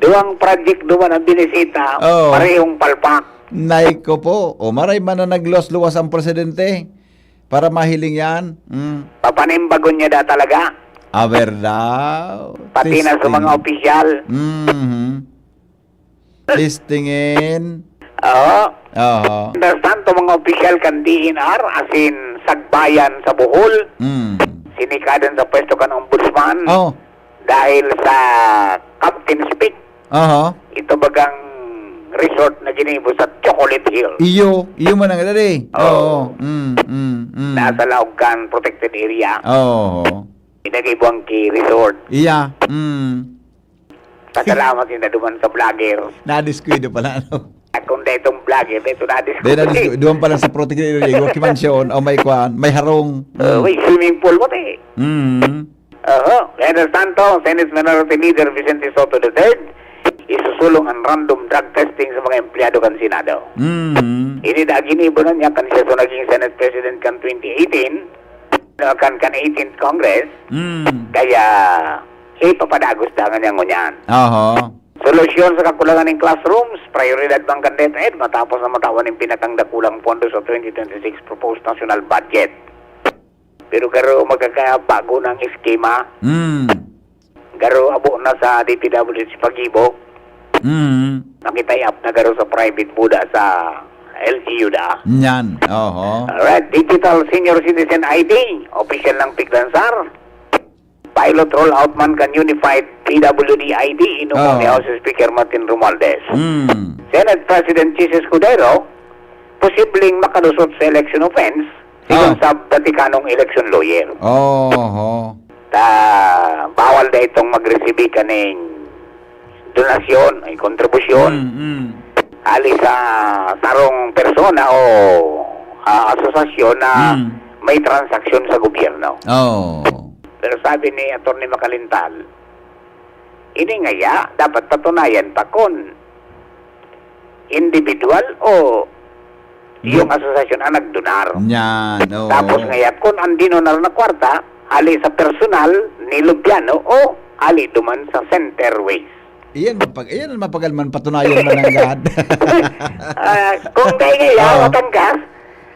Duwang project duman ang binisita, parehong palpak. Naiko po. O maray man na naglos-luwas ang presidente para mahiling yan. Papanimbagon niya da talaga. Daw. Pati na sa mga opisyal. Testingin. Understand to mga opisyal kan DNR as in sagbayan sa Bohol. Sinikadan sa pwesto ka ng ombudsman. Dahil sa Captain's Peak. Ito bagang resort na ginibo sa Chocolate Hill. Iyo man ang dali. Nasa Laogan Protected Area. Inagibuang ki resort. Iya. Pasalamat din na duman sa vlogger. Na-discuido pala, Kung da itong vlogger, ito na-discuido. Doon pala sa Protected Area, Rocky Mansion, may kwan, may harong. May swimming pool mo, te. Understand to, Senate Minority Leader Vicente Soto III, isusulong ang random drug testing sa mga empleyado kan Senado. Ini da ginibo na niya kan siya so naging Senate President kan 2018, kan 18th Congress, kaya papadagos dangan niya ngunyan. Solusyon sa kakulangan ng classrooms, prioridad bang kan DepEd matapos na matawan ng pinakang dakulang pondo sa 2026 proposed national budget. Pero garo magkakabago ng eskema. Garo abo na sa DPWH Pag-ibok. Nakitayap na garo sa private buda sa LGU da. Yan. Alright, Digital Senior Citizen ID, official ng Piglansar. Pilot rollout man kan Unified PWD ID, inumo ni House Speaker Martin Romualdez. Senate President Jesus Escudero, posibleng makalusot sa election offense, sigon sa Vaticanong election lawyer. Bawal na itong mag-receive ka ng donasyon, ay kontribusyon. Ali sa sarong persona o asosasyon na may transaksyon sa gobyerno. Pero sabi ni Atty. Makalintal, ini ngaya dapat patunayan pa kung individual o yung asosasyon ang nagdonar. Tapos ngaya kung ang dinonar na kwarta, ali sa personal ni Lubiano o ali duman sa Centerways. Iyan ang mapagalman patunayan mananggad. Kung kaya ngaya matangkas,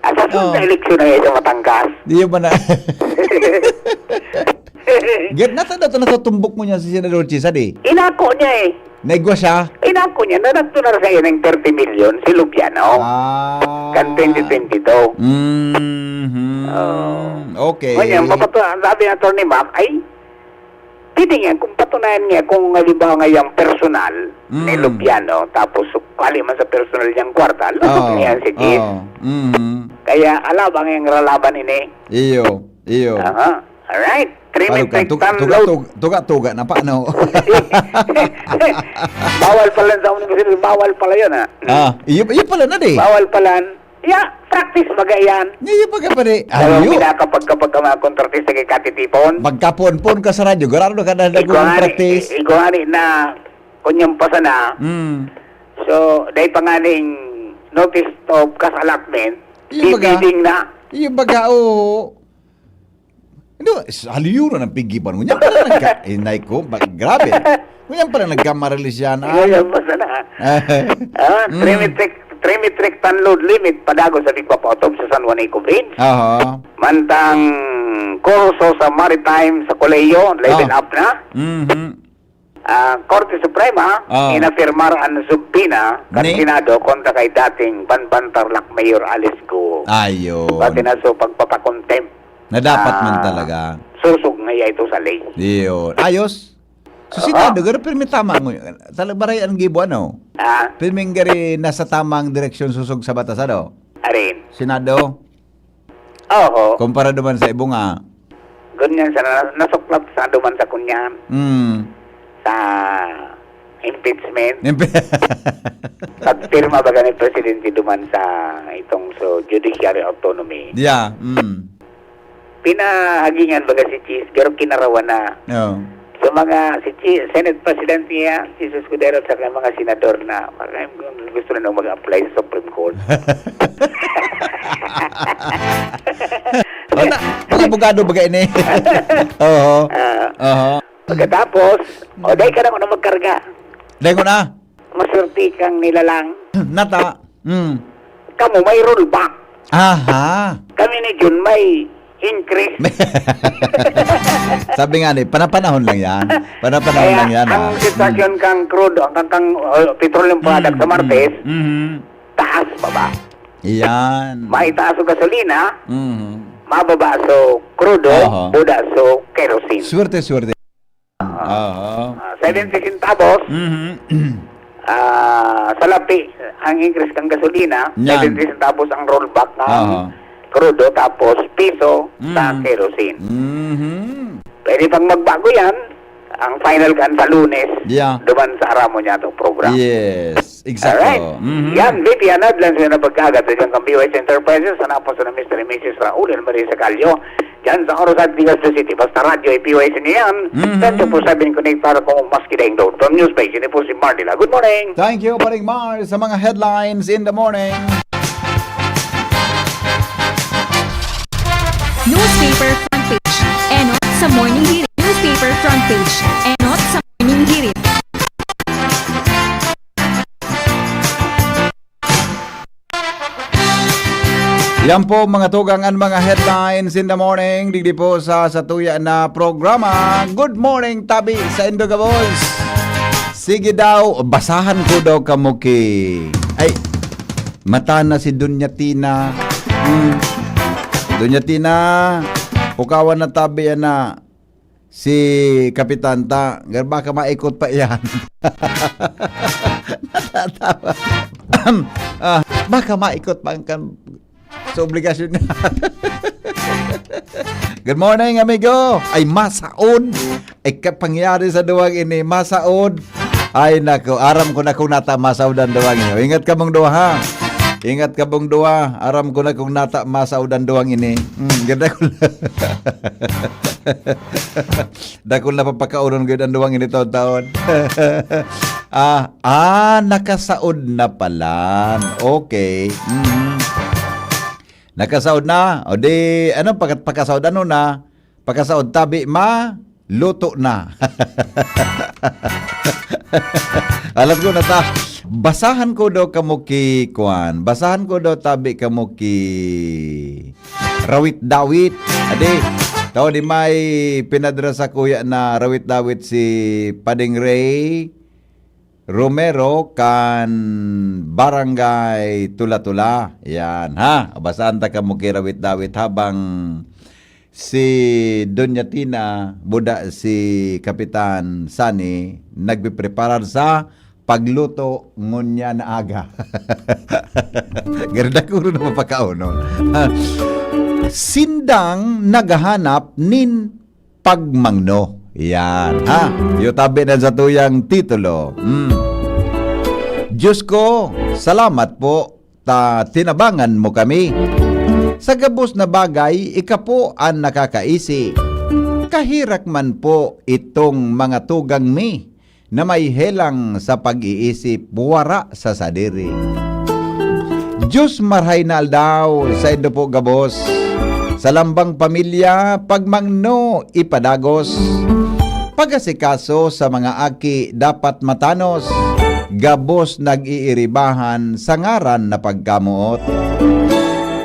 asasun sa eleksyon na ngayon matangkas. Di ba na? Get natutumbok mo niya si Senador Chisa di? Inako niya eh. Naigwa siya? Inako niya na nagtunar sa iyo ng 30 million si Lubiano. Kan 2022. Okay. Ngayon, sabi ng Atty. Mac, ay pwede nga kung patunayan niya kung halimbawa ngayong personal ni Lubiano, tapos sukali man sa personal niyang kwarta, lusok niya si Chief. Kaya alabang yung ralaban ini. Iyo. Alright. Tuga na paano? Bawal pala sa university, bawal pala yun Iyo pala na di. Bawal pala. Practice bagayan. Iyo baga pa di. Ayaw kapag mga kontratista kay katitipon. Magkapon-pon ka sa radyo, garado ka na practice. Iguani na kunyang pasa na. So, dahil panganing notice of kasalakment, bibiding na. Iyo baga haliyo na ng pigipan. Ngunyan pala inay ko, grabe. Ngunyan pala nagkamaralis yan. Ngunyan pasa na. 3 metric ton load limit padago sa Tigpapotob sa San Juan Province. Mantang kurso sa Maritime sa Colegio, level up na. Korte Suprema, inafirmar ang subpina kan Senado kontra kay dating Banbantarlak Mayor Alice Go. Pati na so pagpapakontempt. Na dapat man talaga. Susog ngaya ito sa lay. Ayos. So Senado, garo pirmi tama mo. Talagbaray ang gibo Pirming gari nasa tamang direksyon susog sa batas Arin. Senado. Kumpara duman sa ibunga. Ganyan sa nasuklat sa duman sa kunyan. Sa impeachment. Pagpirma ba ni Presidente duman sa itong judiciary autonomy. Yeah. Pinahagingan baga si Cheese, pero kinarawan na sa mga Senate President niya, Jesus Cudero, at sa mga senador na gusto na nung mag-apply sa Supreme Court. Mga abogado ba ini? Oo. Pagkatapos, dahil ka na ko na magkarga. Dahil ko na? Masurti kang nilalang. Nata. Kamu may rollback. Aha. Kami ni Jun may increase. Sabi nga panapanahon lang yan. Panapanahon lang yan. Ang sitwasyon kang crude, kang petroleum product sa Martes, taas baba. Yan. Maitaas o gasolina, mababa so crudo, buda so kerosene. Swerte. 70 centavos, sa lapi, ang increase kang gasolina, 70 centavos ang rollback ng crudo, tapos piso sa kerosene. Pwede pang magbago yan, ang final kan sa Lunes, duman sa aramo niya itong program. Yes, exactly. Alright. Yan, VP Anadlan sila na pagkagat sa dyan kang BYS Enterprises, sa napos na Mr. and Mrs. Raul and Marisa Calio, dyan sa Orosad, Digasdo City. Basta radyo ay PYS niya yan. Thank you po sabihin connect para kung mas kidaing doon. From Newspace, yun po si Mardila. Good morning! Thank you, Paring Mar, sa mga headlines in the morning. Newspaper front page. Enot sa morning hirit. Newspaper front page. Enot sa morning hirit. Yan po mga tugangan, mga headlines in the morning. Digdi po sa satuya na programa. Good morning, Tabi sa Indoga Boys. Sige daw, basahan ko daw kamuki. Ay, mata na si Dunyatina. Dunyatina, pukawan na Tabi yan na si Kapitan Ta. Baka maikot pa yan. Natatawa. Baka maikot pa ang sa obligasyon niya. Good morning, amigo. Ay, masaod. Ay, kapangyari sa duwag ini, masaod. Ay, nako, aram ko na kung nata masaudan duwang ini. Ingat ka mong duwa, ha? Ingat ka mong duwa. Aram ko na kung nata masaudan duwang ini. Ganda ko na. Dakol na papakauron ko ang duwang ini taon-taon. Nakasaod na pala. Okay. Nakasaod na. O di, pagkasaod na? Pagkasaod Tabi luto na. Alam ko na ta. Basahan ko daw kamuki kuan. Basahan ko daw Tabi kamuki rawit-dawit. Adi, tao di may pinadra sa kuya na rawit-dawit si Pading Ray Romero kan Barangay Tula-Tula. Yan, ha? Basahan ta ka mo kirawit-dawit habang si Dunyatina, buda si Kapitan Sani, nagpipreparar sa pagluto ngunya na aga. Gerda ko rin na mapakauno. Sindang naghahanap nin pagmangno. Yan, ha? Yung tabi na sa tuyang titulo. Diyos ko, salamat po, tinabangan mo kami. Sa gabos na bagay, ika po ang nakakaisi. Kahirak man po itong mga tugang mi, na may helang sa pag-iisip, wara sa sadiri. Diyos marhay na aldaw sa indo po gabos. Sa lambang pamilya, pagmangno ipadagos. Pagasikaso sa mga aki dapat matanos, gabos nag-iiribahan sa ngaran na pagkamuot.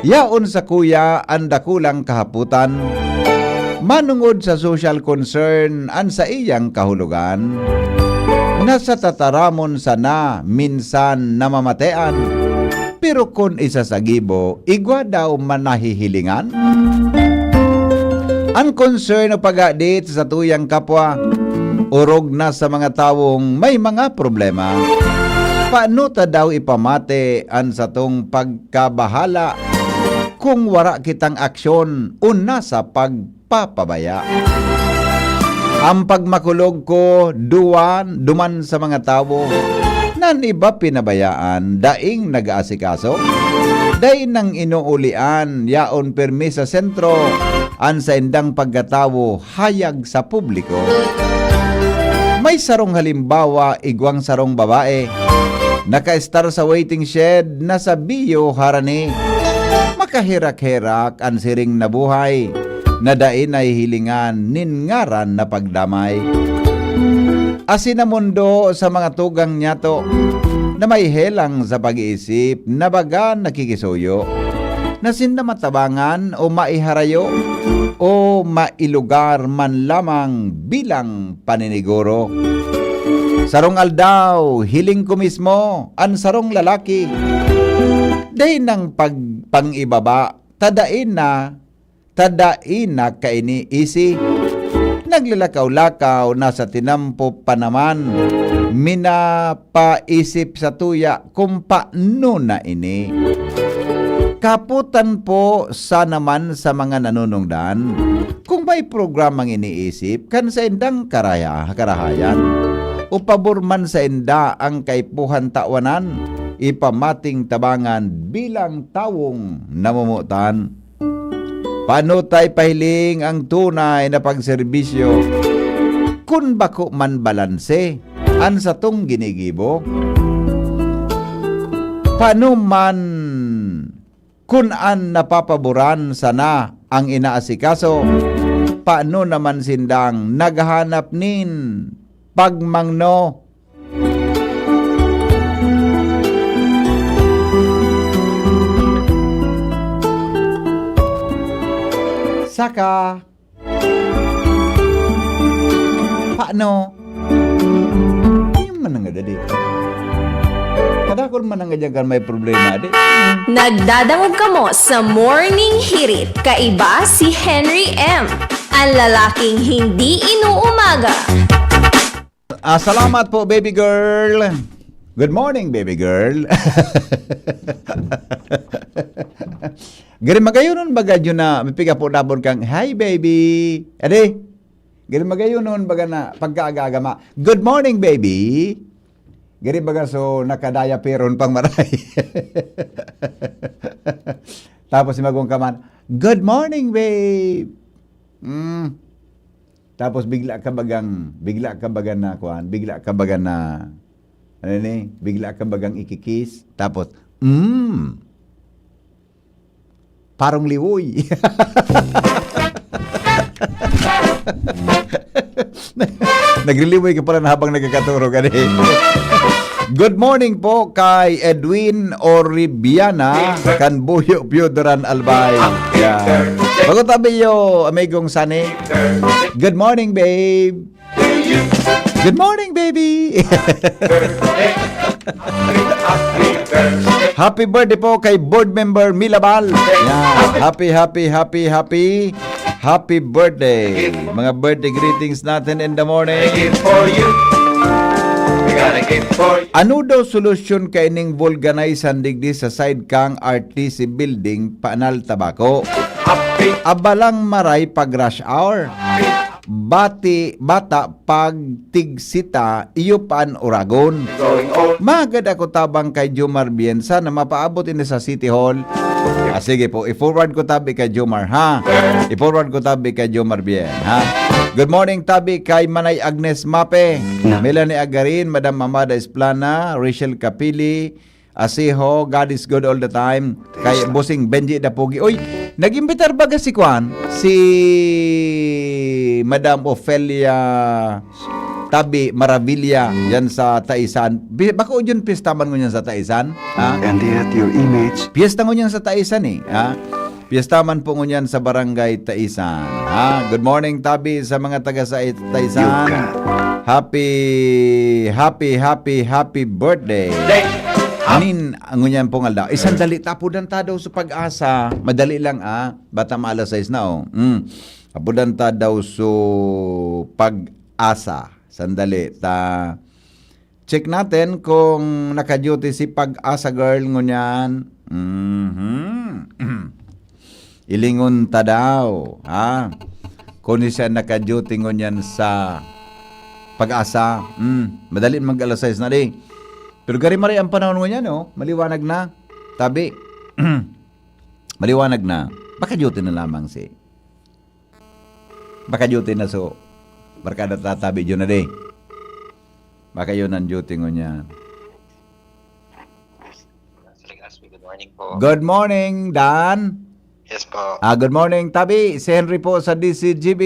Yaon sa kuya ang dakulang kahaputan, manungod sa social concern an sa iyang kahulugan. Nasa tataramon sana minsan namamatean, pero kung isa sa gibo, igwa daw manahihilingan. Ang concern o pag-adit sa tuyang kapwa, urog na sa mga tawong may mga problema. Paano ta daw ipamate ang sa tong pagkabahala kung wara kitang aksyon una sa pagpapabaya? Ang pagmakulog ko duman sa mga tawo, nan iba pinabayaan, daing nag-aasikaso, daing nang inuulian, yaon permi sa sentro, an sa indang pagkatawo hayag sa publiko. May sarong halimbawa, igwang sarong babae. Naka-star sa waiting shed, nasa biyo harani. Makahirak-hirak ang siring na buhay. Nadain ay hilingan, ningaran na pagdamay. Asin na mundo sa mga tugang nyato, na may helang sa pag-iisip, na baga nakikisuyo. Nasin na matabangan o maiharayo, o mailugar man lamang bilang paniniguro. Sarong aldaw, hiling ko mismo, ang sarong lalaki. Dahin ng pang-ibaba, tadain na kaini isi. Naglalakaw-lakaw na sa tinampo pa naman, minapaisip sa tuya kung paano na ini. Kaputan po sa naman sa mga nanunungdan, kung may programang iniisip, kan sa indang karahayan, o pabor man sa inda ang kaipuhan tawanan, ipamating tabangan bilang tawong namumutan. Paano tayo pahiling ang tunay na pagserbisyo? Kun bako man balanse, an sa tong ginigibo? Paano man kun an napapaboran sana ang inaasikaso? Paano naman sindang naghahanap nin pagmangno? Saka paano? Yung manang dadi. Kadakol manang jagan may problema di. Nagdadangog kamo sa Morning Hirit. Kaiba si Henry M. Ang lalaking hindi inuumaga. Salamat po, baby girl. Good morning, baby girl. Gari magayunon baga yun na mapiga po nabon kang, hi baby. Ade, gari magayunon baga na pagkaaga-agama, good morning baby. Gari baga so nakadaya peron pang maray. Tapos si magong kaman, good morning babe. Tapos bigla ka baga na kuan, bigla ka bagang ikikis. Tapos, parang liwoy. Nagliliwoy ka pala na habang nagkakaturo ka din. Good morning po kay Edwin Oribiana Kanbuyo Piodoran Albay. Yeah. Pagkutabi yo, amigong Sani. Good morning, babe. Good morning, baby. Happy birthday po kay board member Milabal. Yeah. Happy birthday. Mga birthday greetings natin in the morning. Ano daw solusyon kay ning vulganize digdi sa side kang RTC building Panal Tabaco? Abalang maray pag rush hour. Bata pag tigsita iyupan Uragon. Magad ako tabang kay Jomar Biensa na mapaabot ini sa City Hall. Sige po, i-forward ko tabi kay Jomar, ha? I-forward ko tabi kay Jomar Bien, ha? Good morning tabi kay Manay Agnes Mape, Melanie Agarin, Madam Mamada Esplana, Rachel Capili, Asiho, God is good all the time. Kay Bossing Benji Dapugi. Uy, nag-imbitar baga si Kwan? Si Madam Ophelia Tabi Maravilla yan sa Taisan. Bako yun piestaman ko yan sa Taisan. Ha? And yet your image. Piesta ko yan sa Taisan eh. Ha? Piestaman po ko yan sa Barangay Taisan. Ha? Good morning Tabi sa mga taga sa Taisan. Happy birthday. Anin ang ngunyan pong alda. Sandali tapudan ta daw sa pag-asa. Madali lang bata maalas 6 na tapudan ta daw sa pag-asa. Sandali ta. Check natin kung naka-duty si pag-asa girl ngunyan. Ilingon ta daw. Kung siya naka-duty ngunyan sa pag-asa. Madali mag-alas 6 na di. Pero gari maray ang panahon mo niya, no? Maliwanag na. Tabi. Maliwanag na. Baka duty na lamang si. Baka duty na so. Barkada tatabi dyan na di. Baka yun ang duty ko niyan. Good morning po. Good morning, Dan. Yes po. Good morning, Tabi. Si Henry po sa DCGB.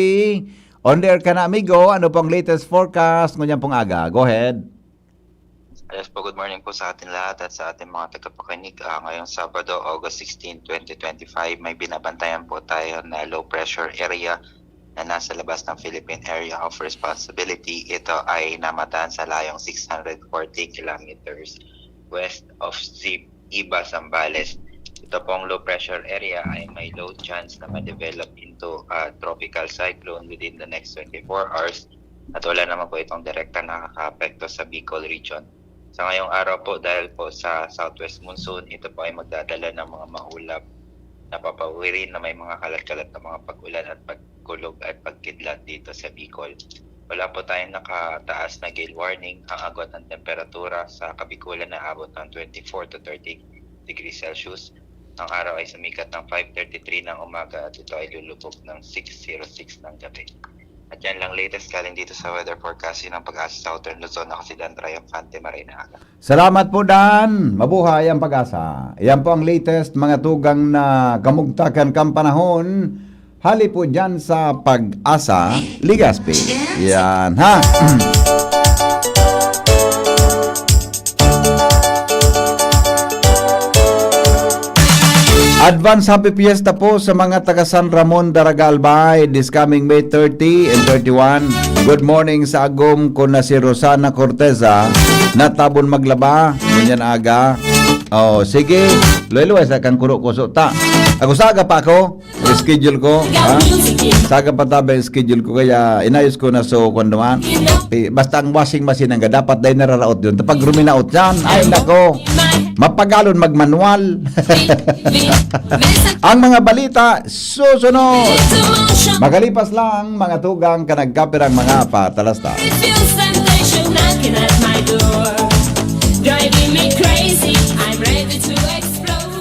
On there ka na, amigo. Ano pong latest forecast? Ngunyan pong aga. Go ahead. Yes po, good morning po sa atin lahat at sa ating mga tagapakinig. Ngayong Sabado, August 16, 2025, may binabantayan po tayo na low pressure area na nasa labas ng Philippine Area of Responsibility. Ito ay namataan sa layong 640 kilometers west of Iba, Zambales. Ito pong low pressure area ay may low chance na ma-develop into a tropical cyclone within the next 24 hours at wala naman po itong direkta nakaka-apekto sa Bicol region. Sa ngayong araw po, dahil po sa southwest monsoon, ito po ay magdadala ng mga maulap na papawirin na may mga kalat-kalat na mga pag-ulan at pagkulog at pagkidlat dito sa Bicol. Wala po tayong nakataas na gale warning. Ang agos ng temperatura sa Kabikulan na abot ng 24 to 30 degrees Celsius. Ang araw ay sumikat ng 5:33 ng umaga at ito ay lulubog ng 6:06 ng gabi. At yan lang latest galing dito sa weather forecasting ng Pag-asa Southern Luzon. Ako si Dan Triumphante Marinaga. Salamat po, Dan. Mabuhay ang Pag-asa. Yan po ang latest mga tugang na kamugtakan kang panahon. Hali po dyan sa Pag-asa Ligaspi. Yan, ha? Advance Happy Fiesta po sa mga taga San Ramon, Daraga, Albay this coming May 30 and 31. Good morning sa agom ko na si Rosana Corteza na tabon maglaba. Ganyan aga. Oh, sige. Luay-luay sa kang kuro-kuso ta. Ako saga pa ako. Schedule ko. Ha? Saga pa tabi schedule ko. Kaya inayos ko na so kung naman. Basta ang washing machine nga dapat dahil nararaot yun. Tapag ruminaot yan. Ay nako. Mapagalon magmanual. Ang mga balita susunod. Magalipas lang mga tugang ka nagkapirang mga patalasta.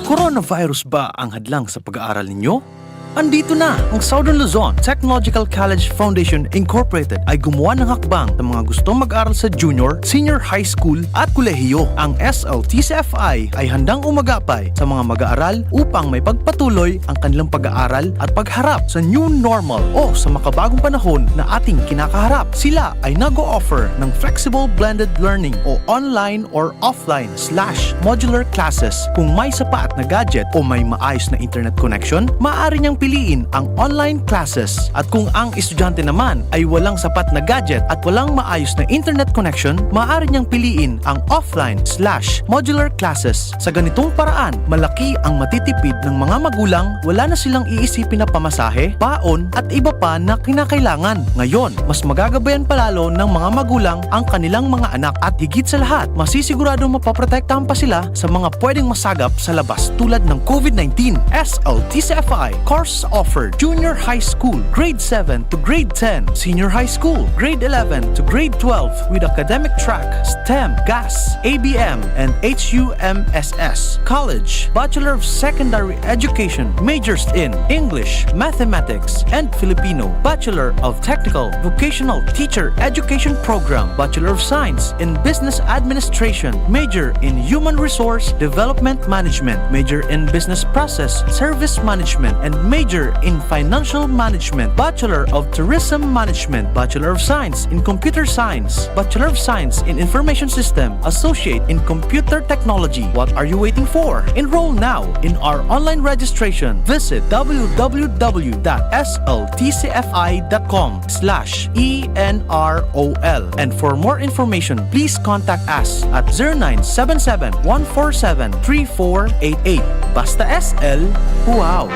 Coronavirus ba ang hadlang sa pag-aaral ninyo? Andito na ang Southern Luzon Technological College Foundation Incorporated ay gumawa ng hakbang sa mga gustong mag-aral sa junior, senior high school at kolehiyo. Ang SLTCFI ay handang umagapay sa mga mag-aaral upang may pagpatuloy ang kanilang pag-aaral at pagharap sa new normal o sa makabagong panahon na ating kinakaharap. Sila ay nag-o-offer ng flexible blended learning o online or offline/modular classes. Kung may sapat na gadget o may maayos na internet connection, maaari niyang piliin ang online classes. At kung ang estudyante naman ay walang sapat na gadget at walang maayos na internet connection, maaari niyang piliin ang offline/modular classes. Sa ganitong paraan, malaki ang matitipid ng mga magulang, wala na silang iisipin na pamasahe, baon at iba pa na kinakailangan. Ngayon, mas magagabayan palalo ng mga magulang ang kanilang mga anak at higit sa lahat, masisiguradong mapaprotektahan pa sila sa mga pwedeng masagap sa labas tulad ng COVID-19. SLTCFI course offered junior high school, grade 7 to grade 10, senior high school, grade 11 to grade 12 with academic track, STEM, GAS, ABM, and HUMSS. College, Bachelor of Secondary Education, majors in English, Mathematics, and Filipino. Bachelor of Technical Vocational Teacher Education Program, Bachelor of Science in Business Administration, major in Human Resource Development Management, major in Business Process Service Management, and major in Financial Management, Bachelor of Tourism Management, Bachelor of Science in Computer Science, Bachelor of Science in Information System, Associate in Computer Technology. What are you waiting for? Enroll now in our online registration. Visit www.sltcfi.com/ENROL. And for more information, please contact us at 0977-147-3488. Basta SL, wow!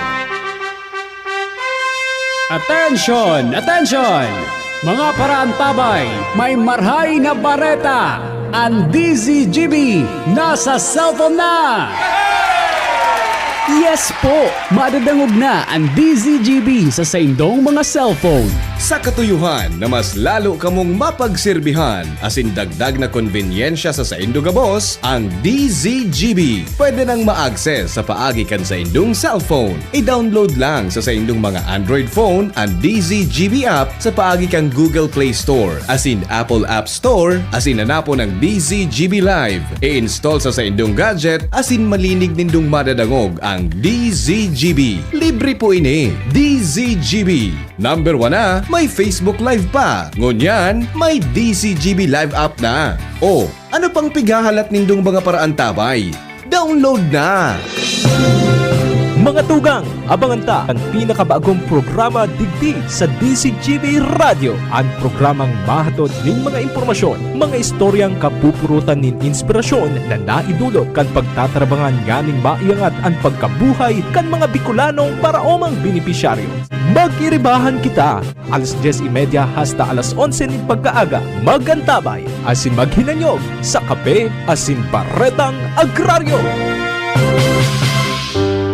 Attention! Attention! Mga parantabay, may marhay na bareta! Ang DZGB nasa cellphone na! Yes po! Madadangog na ang DZGB sa saindong mga cellphone. Sa katuyuhan na mas lalo kamong mapagserbihan, asin dagdag na konbinyensya sa saindong gabos, ang DZGB. Pwede nang ma-access sa paagi kan sa indong cellphone. I-download lang sa saindong mga Android phone ang DZGB app sa paagi kan Google Play Store, asin Apple App Store, asin hanapo ng DZGB Live. I-install sa saindong gadget, asin malinig nindong madadangog ang DZGB. Libre po ini. DZGB. Number 1 na, may Facebook Live pa. Ngunyan, may DZGB Live app na. O, ano pang pigahalat nindong mga paraan tabay? Download na! Mga tugang, abangan ta ang pinakabagong programa digdi sa DZGB Radio. Ang programang mahatod ning mga impormasyon, mga istoryang kapupurutan nin inspirasyon na naidulot kan pagtatrabangan nganing maiangat ang pagkabuhay kan mga Bicolanong paraomang benepisyaryo. Magiribahan kita, alas 10:30 hasta alas 11 nin pagkaaga. Magantabay, asin maghinanyog sa Kape asin Baretang Agraryo.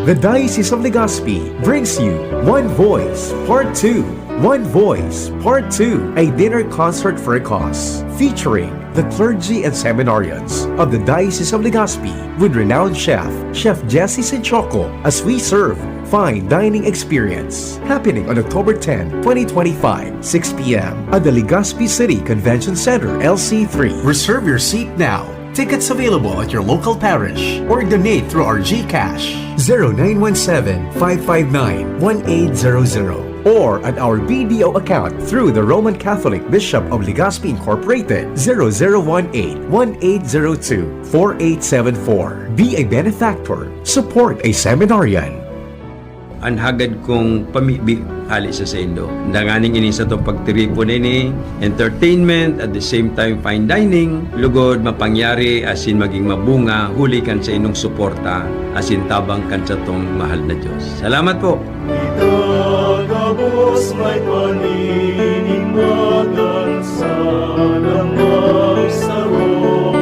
The Diocese of Legazpi brings you One Voice Part 2. One Voice Part 2, a dinner concert for a cause, featuring the clergy and seminarians of the Diocese of Legazpi with renowned chef, Chef Jesse Senchoco, as we serve fine dining experience, happening on October 10, 2025, 6 p.m. at the Legazpi City Convention Center, LC3. Reserve your seat now. Tickets available at your local parish or donate through our GCash 0917-559-1800 or at our BDO account through the Roman Catholic Bishop of Legazpi Incorporated 0018-1802-4874. Be a benefactor. Support a seminarian. Anhagad kong pamibi hali sa sendo. Danganing ini sa itong pagtiripo nini, entertainment, at the same time fine dining, lugod mapangyari asin maging mabunga, huli kan sa inong suporta, asin tabang kan sa itong mahal na Diyos. Salamat po! Itagabos may paninimagan sa damang saro.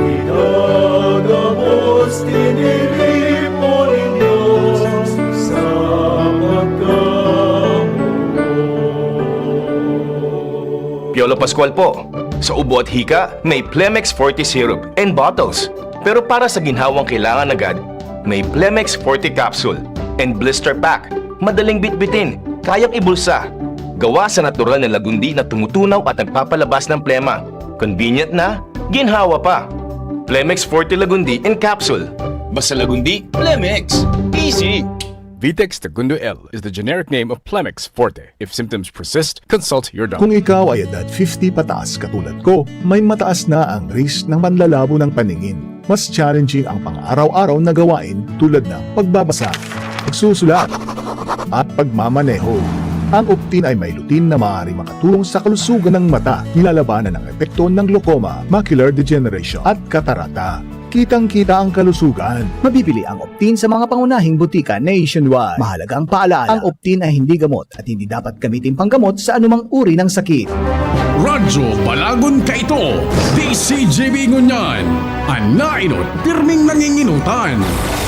Itagabos tiniripo ninyo sa Piolo Pascual po. Sa ubo at hika, may Plemex Forte syrup and bottles. Pero para sa ginhawang kailangan agad, may Plemex Forte capsule and blister pack. Madaling bitbitin, kayang ibulsa. Gawa sa natural na lagundi na tumutunaw at nagpapalabas ng plema. Convenient na, ginhawa pa. Plemex Forte Lagundi in capsule. Basta lagundi, Plemex. Easy! Vitex Segundo L is the generic name of Plemex Forte. If symptoms persist, consult your doctor. Kung ikaw ay edad 50 pataas katulad ko, may mataas na ang risk ng panlalabo ng paningin. Mas challenging ang pang-araw-araw na gawain tulad ng pagbabasa, pagsusulat, at pagmamaneho. Ang Optin ay may lutin na maaari makatulong sa kalusugan ng mata, nilalabanan ng epekto ng glaucoma, macular degeneration at katarata. Kitang-kita ang kalusugan. Mabibili ang Optin sa mga pangunahing butika nationwide. Mahalagang paalala, ang Optin ay hindi gamot at hindi dapat gamitin panggamot sa anumang uri ng sakit. Radyo Balagon ka ito, DCGB Ngunyan, anainot, pirming nanginginutan.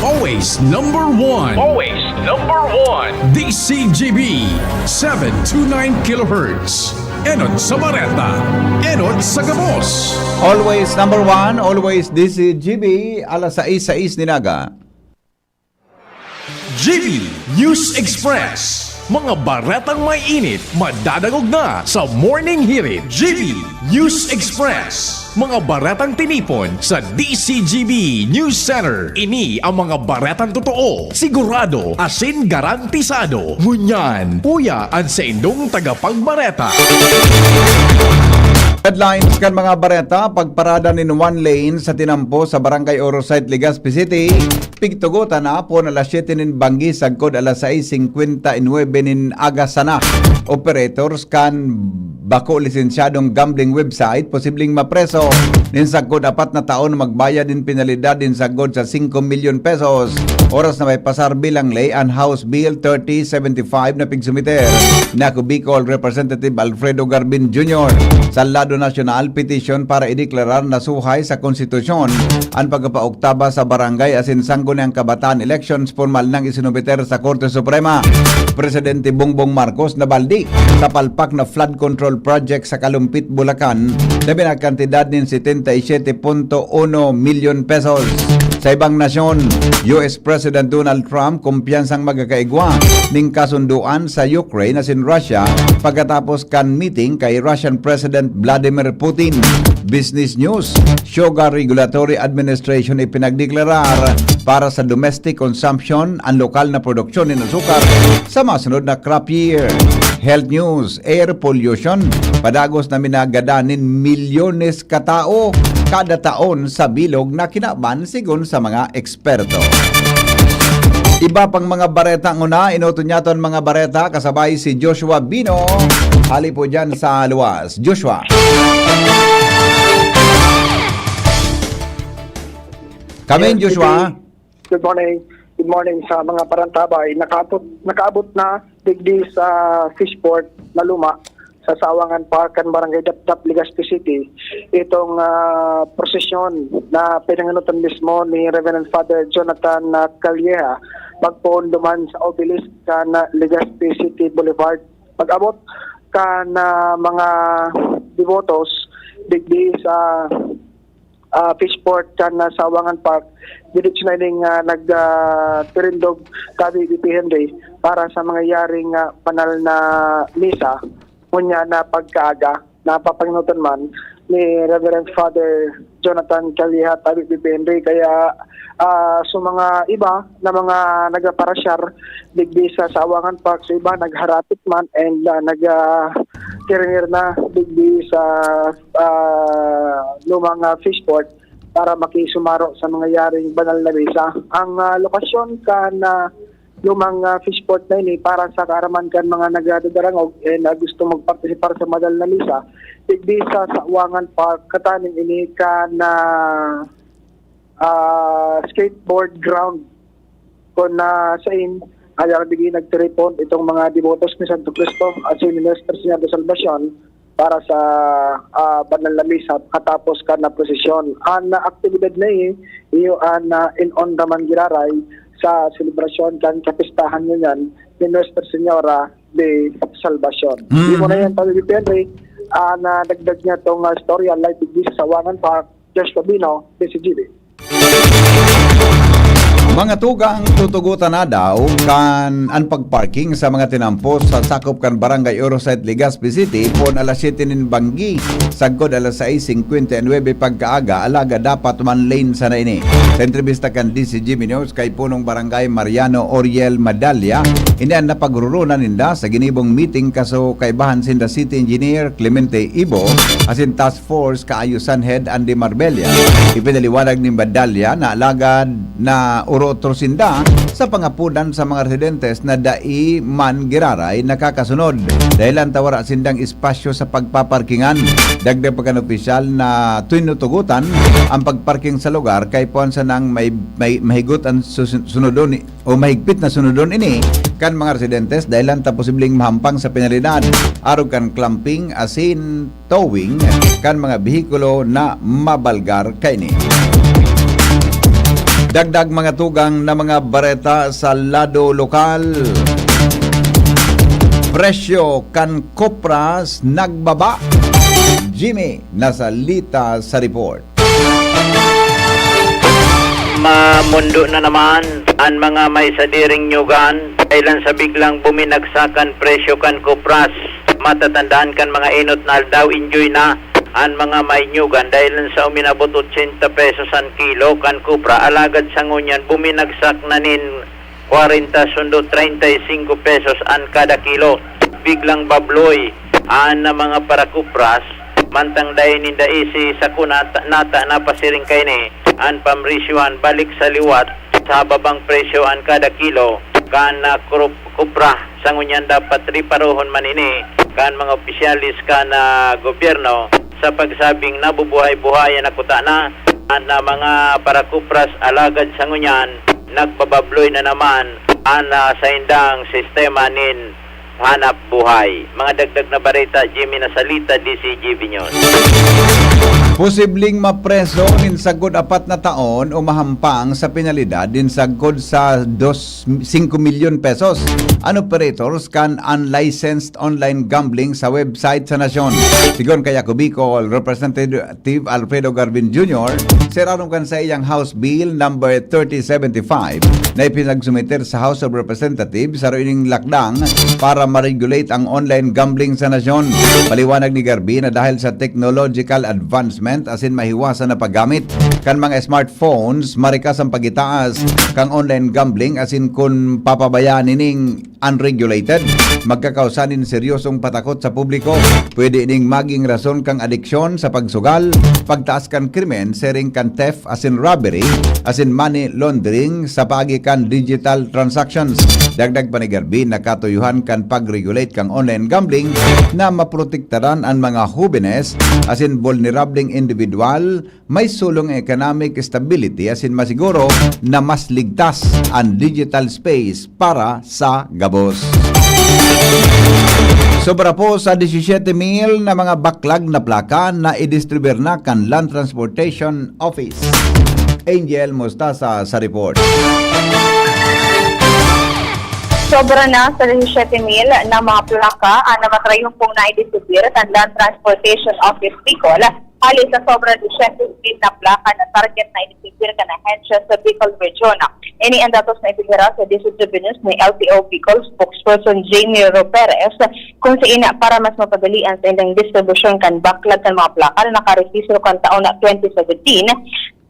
Always number one. Always number one. DCGB, 729 kHz. Enot sa Bareta, Enot sa Gabos. Always number 1, always DCGB, alas 6:06 ninaga. GB News Express. Mga baretang may init, madadagog na sa Morning Hirit. GB News Express. Mga baretang tinipon sa DCGB News Center. Ini ang mga baretang totoo, sigurado, asin garantisado. Ngunyan, puya ang sa indong tagapagbareta. Headlines kan mga bareta, pagparada nin one lane sa tinampo sa Barangay Orosite, Legazpi City. Pigtugutan na po na alas 7 nin banggi sagkod alas 6:59 nin agasana. Operators kan bako lisensyadong gambling website, posibleng mapreso. Ninsagod 4 na taon magbayad din penalidad din sagod sa 5 milyon pesos. Oras na may pasar bilang lay and House Bill 3075 na pigsumiter na Bicol Representative Alfredo Garbin Jr. sa Lado Nacional petition para ideklarar na suhay sa konstitusyon ang pagpapauktaba sa barangay asin sanggo ng kabataan elections formal nang isinumiter sa Korte Suprema. Presidente Bongbong Marcos nabaldi sa palpak na flood control project sa Kalumpit, Bulacan na binakantidad ng 77.1 milyon pesos. Sa ibang nasyon, US President Donald Trump kumpiyansang magkakaigwa ning kasunduan sa Ukraine asin Russia pagkatapos kan meeting kay Russian President Vladimir Putin. Business News, Sugar Regulatory Administration ipinagdeklarar para sa domestic consumption ang lokal na produksyon ng asukar sa masunod na crop year. Health News, Air Pollution, padagos na minagadanin milyones katao kada taon sa bilog na kinaban sigon sa mga eksperto. Iba pang mga bareta ang una, inutunyaton mga bareta kasabay si Joshua Bino. Hali po dyan sa luwas. Joshua. Kami, Joshua. Good morning. Good morning sa mga parantabay. Nakaabot na digdi sa Fishport na luma sa Sawangan Park and Barangay Dapdap, Legazpi City. Itong prosesyon na pinanganutan mismo ni Reverend Father Jonathan Calleja magpoon duman sa obelisk na Legazpi City Boulevard. Pag-abot ka na mga devotos digdi sa Fishport kan sa Sawangan Park, diretso na ning nagtirindog kami BP Henry para sa mga yaring panal na misa kunya na pagkaaga na papanginutan man ni Reverend Father Jonathan Calleja tabi BP Henry. Kaya sa mga iba na mga nagaparasyar digdi sa Sawangan Park, sa iba nagharapit man and nagtirinir na digdi sa lumang Fishport para makisumaro sa mga yaring banal na misa. Ang lokasyon ka na lumang Fishport na ini para sa kaaraman kan mga nagdadarangog na gusto magpartisipar sa banal na misa, digdi sa Sawangan Park, katanin ini ka na skateboard ground kung sa ayaw bigay nagtiripon itong mga devotos ni Santo Cristo at si Minister Señor de Salvacion para sa banal na misa katapos ka na prosesyon. Ang aktibidad na iyo in on raman giraray sa selebrasyon kan kapistahan nyo yan ni Nuestra Señora de Salvacion. Hindi mo na yan tabi Henry na dagdag niya itong storya live digdi sa Sawangan Park. Josh Cabino, DCGB. Mga tugang tutugutan na daw kan ang pagparking sa mga tinampos sa sakop kan Barangay Orosite, Legazpi City pon alas 7 nin Banggi sagod alas 6:59 pagkaaga alaga dapat man lane sa na ini. Sa entrevista kan DCGB News kay punong Barangay Mariano Oriel Madalya, ini ang napagrurunan ninda sa ginibong meeting kaso kaibahan sinda City Engineer Clemente Ibo asin Task Force Kaayusan Head Andy Marbella. Ipinaliwanag ni Madalya na alagad na trosinda sa pangapunan sa mga residentes na dai man giraray nakakasunod dahil ang tawara sindang espasyo sa pagpaparkingan. Dagdag pagkan opisyal na tinutugutan ang pagparking sa lugar kay puan sa nang may mahigot ang sunodon o mahigpit na sunodon ini kan mga residentes dahil ang posibleng mahampang sa penalidad arog kan clamping asin towing kan mga behikulo na mabalgar kay ni. Dagdag mga tugang na mga bareta sa lado lokal. Presyo kan kopras nagbaba. Jimmy nasalita sa report. Mamundo na naman ang mga may sadiring nyugan kailan sa biglang buminagsakan presyo kan kopras. Matatandaan kan mga inot na daw enjoy na ang mga may nyugan dahil sa uminabot 80 pesos ang kilo kan kupra alagad sa ngunyan buminagsak na nin 40 sundo 35 pesos ang kada kilo. Biglang babloy ang mga para kupras mantang dahil ninda isi sa kunata nata napasiring kay ni ang pamrisyuan balik sa liwat sa babang presyo ang kada kilo kan kupra sa ngunyan dapat riparohon man ini kan mga opisyalis ka na gobyerno sa pagsabing nabubuhay-buhayan na kuta na at na mga parakupras alagad sa ngunyan nagbababloy na naman sa indang sistema nin hanap buhay. Mga dagdag na barita, Jimmy Nasalita, DCGV News. Posibleng mapreso din sagod 4 na taon o mahampang sa penalidad din sagod sa 5 milyon pesos an operators kan unlicensed online gambling sa website sa nasyon. Sigon kay Bicol Representative Alfredo Garvin Jr., seraron kan sa iyang House Bill number 3075 na ipinagsumiter sa House of Representatives sa ining lakdang para ma-regulate ang online gambling sa nasyon. Paliwanag ni Garvin na dahil sa technological advancement asin mahiwasan na paggamit kan mga smartphones marikas ang pagitaas kang online gambling asin kun papabayaan ning unregulated magkakausanin seryosong patakot sa publiko. Pwede ning maging rason kang adiksyon sa pagsugal, pagtaas kan krimen, sharing kan theft asin robbery asin money laundering sa pagikan digital transactions. Dagdag pa ni Garvin na katuyuhan kan pag-regulate kang online gambling na maprotektaran ang mga jóvenes asin vulnerabling individual, may sulong economic stability asin masiguro na mas ligtas ang digital space para sa gabos. Sobra po sa 17,000 na mga backlog na plaka na i-distribute na kan Land Transportation Office. Angel Mostasa sa report. Sobra na sa 17,000 na mga plaka na matrayong pong na-distribute ang Land Transportation Office Bicol. Halos sa sobra 17,000 na plaka na target na i-distribute ka na hensya sa Bicol Region. Ini ang datos na itibira sa DCGV News ni LTO Bicol spokesperson Jamie Roperez kung sa ina para mas mapadalian sa ilang distribusyon kan backlog kan mga plaka na nakarehistro kan taon na 2017.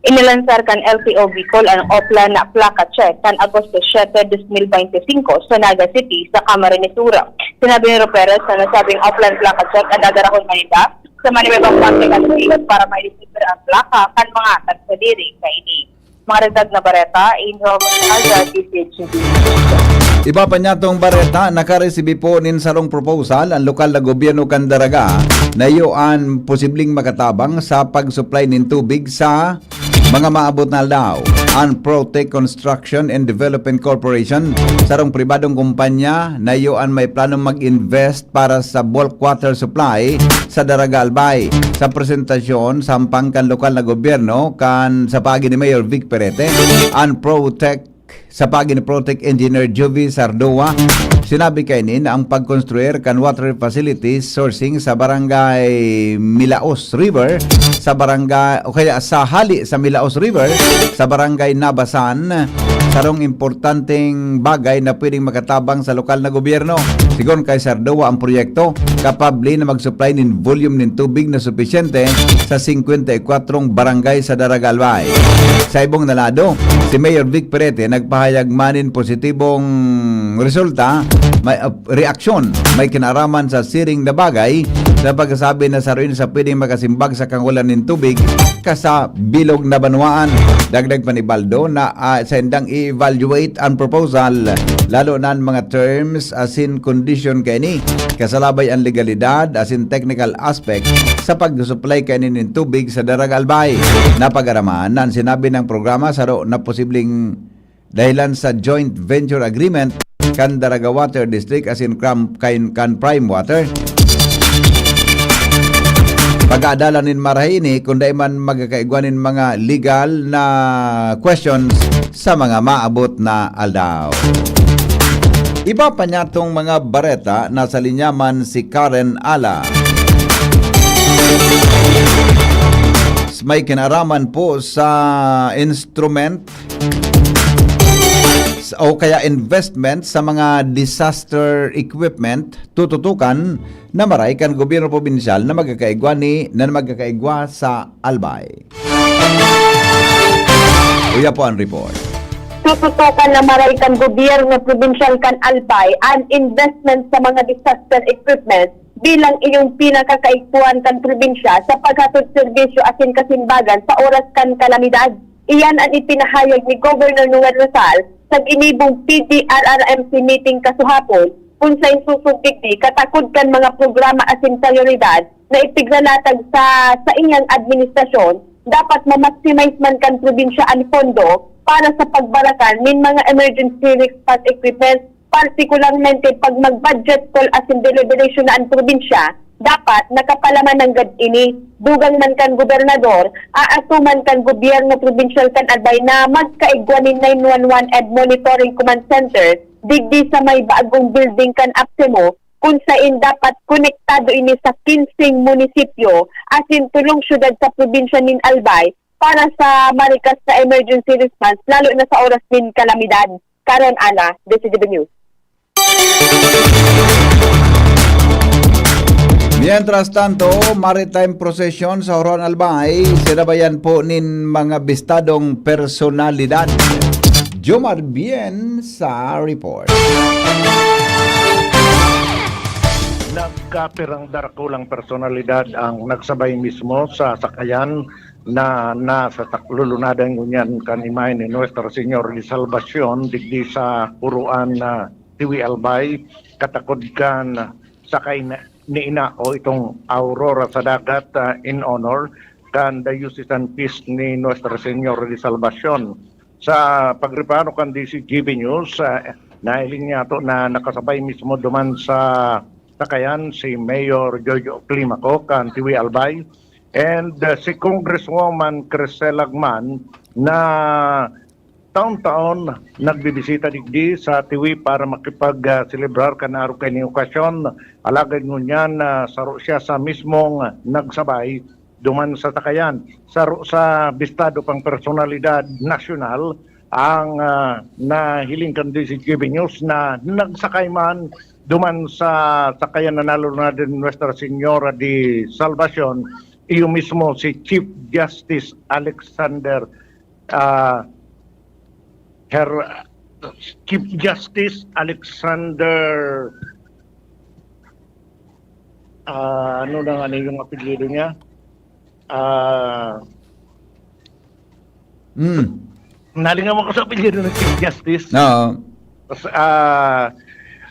Inilansar kan LTO Bicol ang opla na plaka check kan Agosto 7, 2025 sa Naga City sa Camarines-Sur. Sinabi ni Roperez na nasabing opla na plaka check ang dadarahon Manila sa manibabang parte kan para ma-distribute ang plaka kan mga tagsadiri kaini. Mga redag na bareta, informal sa DCGV. Iba pa niya tong bareta, nakaresibi po nin sarong proposal ang lokal na gobyerno kan Daraga na iyoan posibleng makatabang sa pag-supply nin tubig sa mga maabot na aldaw. Ang Protec Construction and Development Corporation, sarong pribadong kumpanya na iyoan may planong mag-invest para sa bulk water supply sa Daraga Albay. Sa presentasyon, sampang kan lokal na gobyerno kan sa pagi ni Mayor Vic Perete, ang Protec sa pagi ni Protec Engineer Jovi Sardoa, sinabi kainin na ang pagkonstruir kan water facilities sourcing sa barangay Milaos River, sa barangay o kaya sa hali sa Milaos River, sa barangay Nabasan, sarong importanteng bagay na pwedeng makatabang sa lokal na gobyerno. Sigon kay Sardoa, ang proyekto kapable na mag-supply nin volume nin tubig na supisyente sa 54 barangay sa Daraga Albay. Sa ibong nalado, si Mayor Vic Perete nagpahayag manin positibong resulta, may reaksyon, may kinaraman sa siring na bagay sa pagkasabi na saruin sa pwedeng makasimbag sa kangulan ng tubig kasa bilog na banwaan. Dagdag panibaldo na sa indang i-evaluate ang proposal lalo na ang mga terms asin condition kaini kasalabay ang legalidad asin technical aspect sa pag-supply kaini ng tubig sa Daraga Albay. Napagaraman na sinabi ng programa saro na posibleng dahilan sa joint venture agreement kan Daraga Water District asin kan Prime Water. Pag-aadala nin marahini kung dahil man magkakaigwanin mga legal na questions sa mga maabot na aldaw. Iba pa niya tong mga bareta na sa linyaman si Karen Ala. May kinaraman po sa instrument o kaya investment sa mga disaster equipment tututukan na maray kan gobyerno probinsyal na magkakaigwa sa Albay. Uya po ang report. Tututukan na maray kan gobyerno probinsyal kan Albay ang investment sa mga disaster equipment bilang iyong pinakakaigpuan kan probinsya sa paghatod serbisyo asin kasimbagan sa oras kan kalamidad. Iyan ang ipinahayag ni Governor Noel Rizal sa inibong PDRRMC meeting kasuhapon kung sa insusugtik di katakod kan mga programa asin prioridad na ipiglalatag sa inyang administrasyon, dapat ma-maximize man kan probinsya ang pondo para sa pagbarakan min mga emergency response equipment, partikularmente pag mag-budget call asin deliberation na ang probinsya, dapat nakapalaman ng gad ini. Dugang man kan gobernador, aasuman kan gobyerno provincial kan adbay na magkaigwanin 911 and monitoring command center digdi sa may bagong building kan Apsemo, kung sain dapat konektado ini sa 15 munisipyo asin tulong syudad sa probinsya nin Albay para sa marikas na emergency response lalo na sa oras din kalamidad. Karon Ana, DCGB News. Mientras tanto, maritime procession sa Horon Albay, sinabayan po nin mga bistadong personalidad. Jomar Bien sa report. Nagkapirang darakulang personalidad ang nagsabay mismo sa sakayan na nasa taklulunadan ngunyan kanimay ni Nuestra Señor de Salvacion digdi sa puruan na Tiwi Albay, katakod kan sakay ni ina o itong Aurora sa dagat in honor kan Diocesan Peace ni Nuestra Señor de Salvacion. Sa pagreparo kan DCGB News, nahiling niya to na nakasabay mismo duman sa sakayan si Mayor Jojo Climaco kan Tiwi Albay and si Congresswoman Crisel Agman na taon-taon nagbibisita digdi sa Tiwi para makipag-celebrar kanaro kay ni okasyon. Alagad ngunyan saro siya sa mismong nagsabay duman sa sakayan. Saro sa bistado pang personalidad nasyonal ang nahiling kan DCGB News na nagsakay man duman sa sakayan na nalulunad din Nuestra Señora de Salvacion, iyo mismo si Chief Justice Alexander Chief Justice Alexander ano na nga yung apelyido niya? Nalingan mo ko sa apelyido ng Chief Justice. No.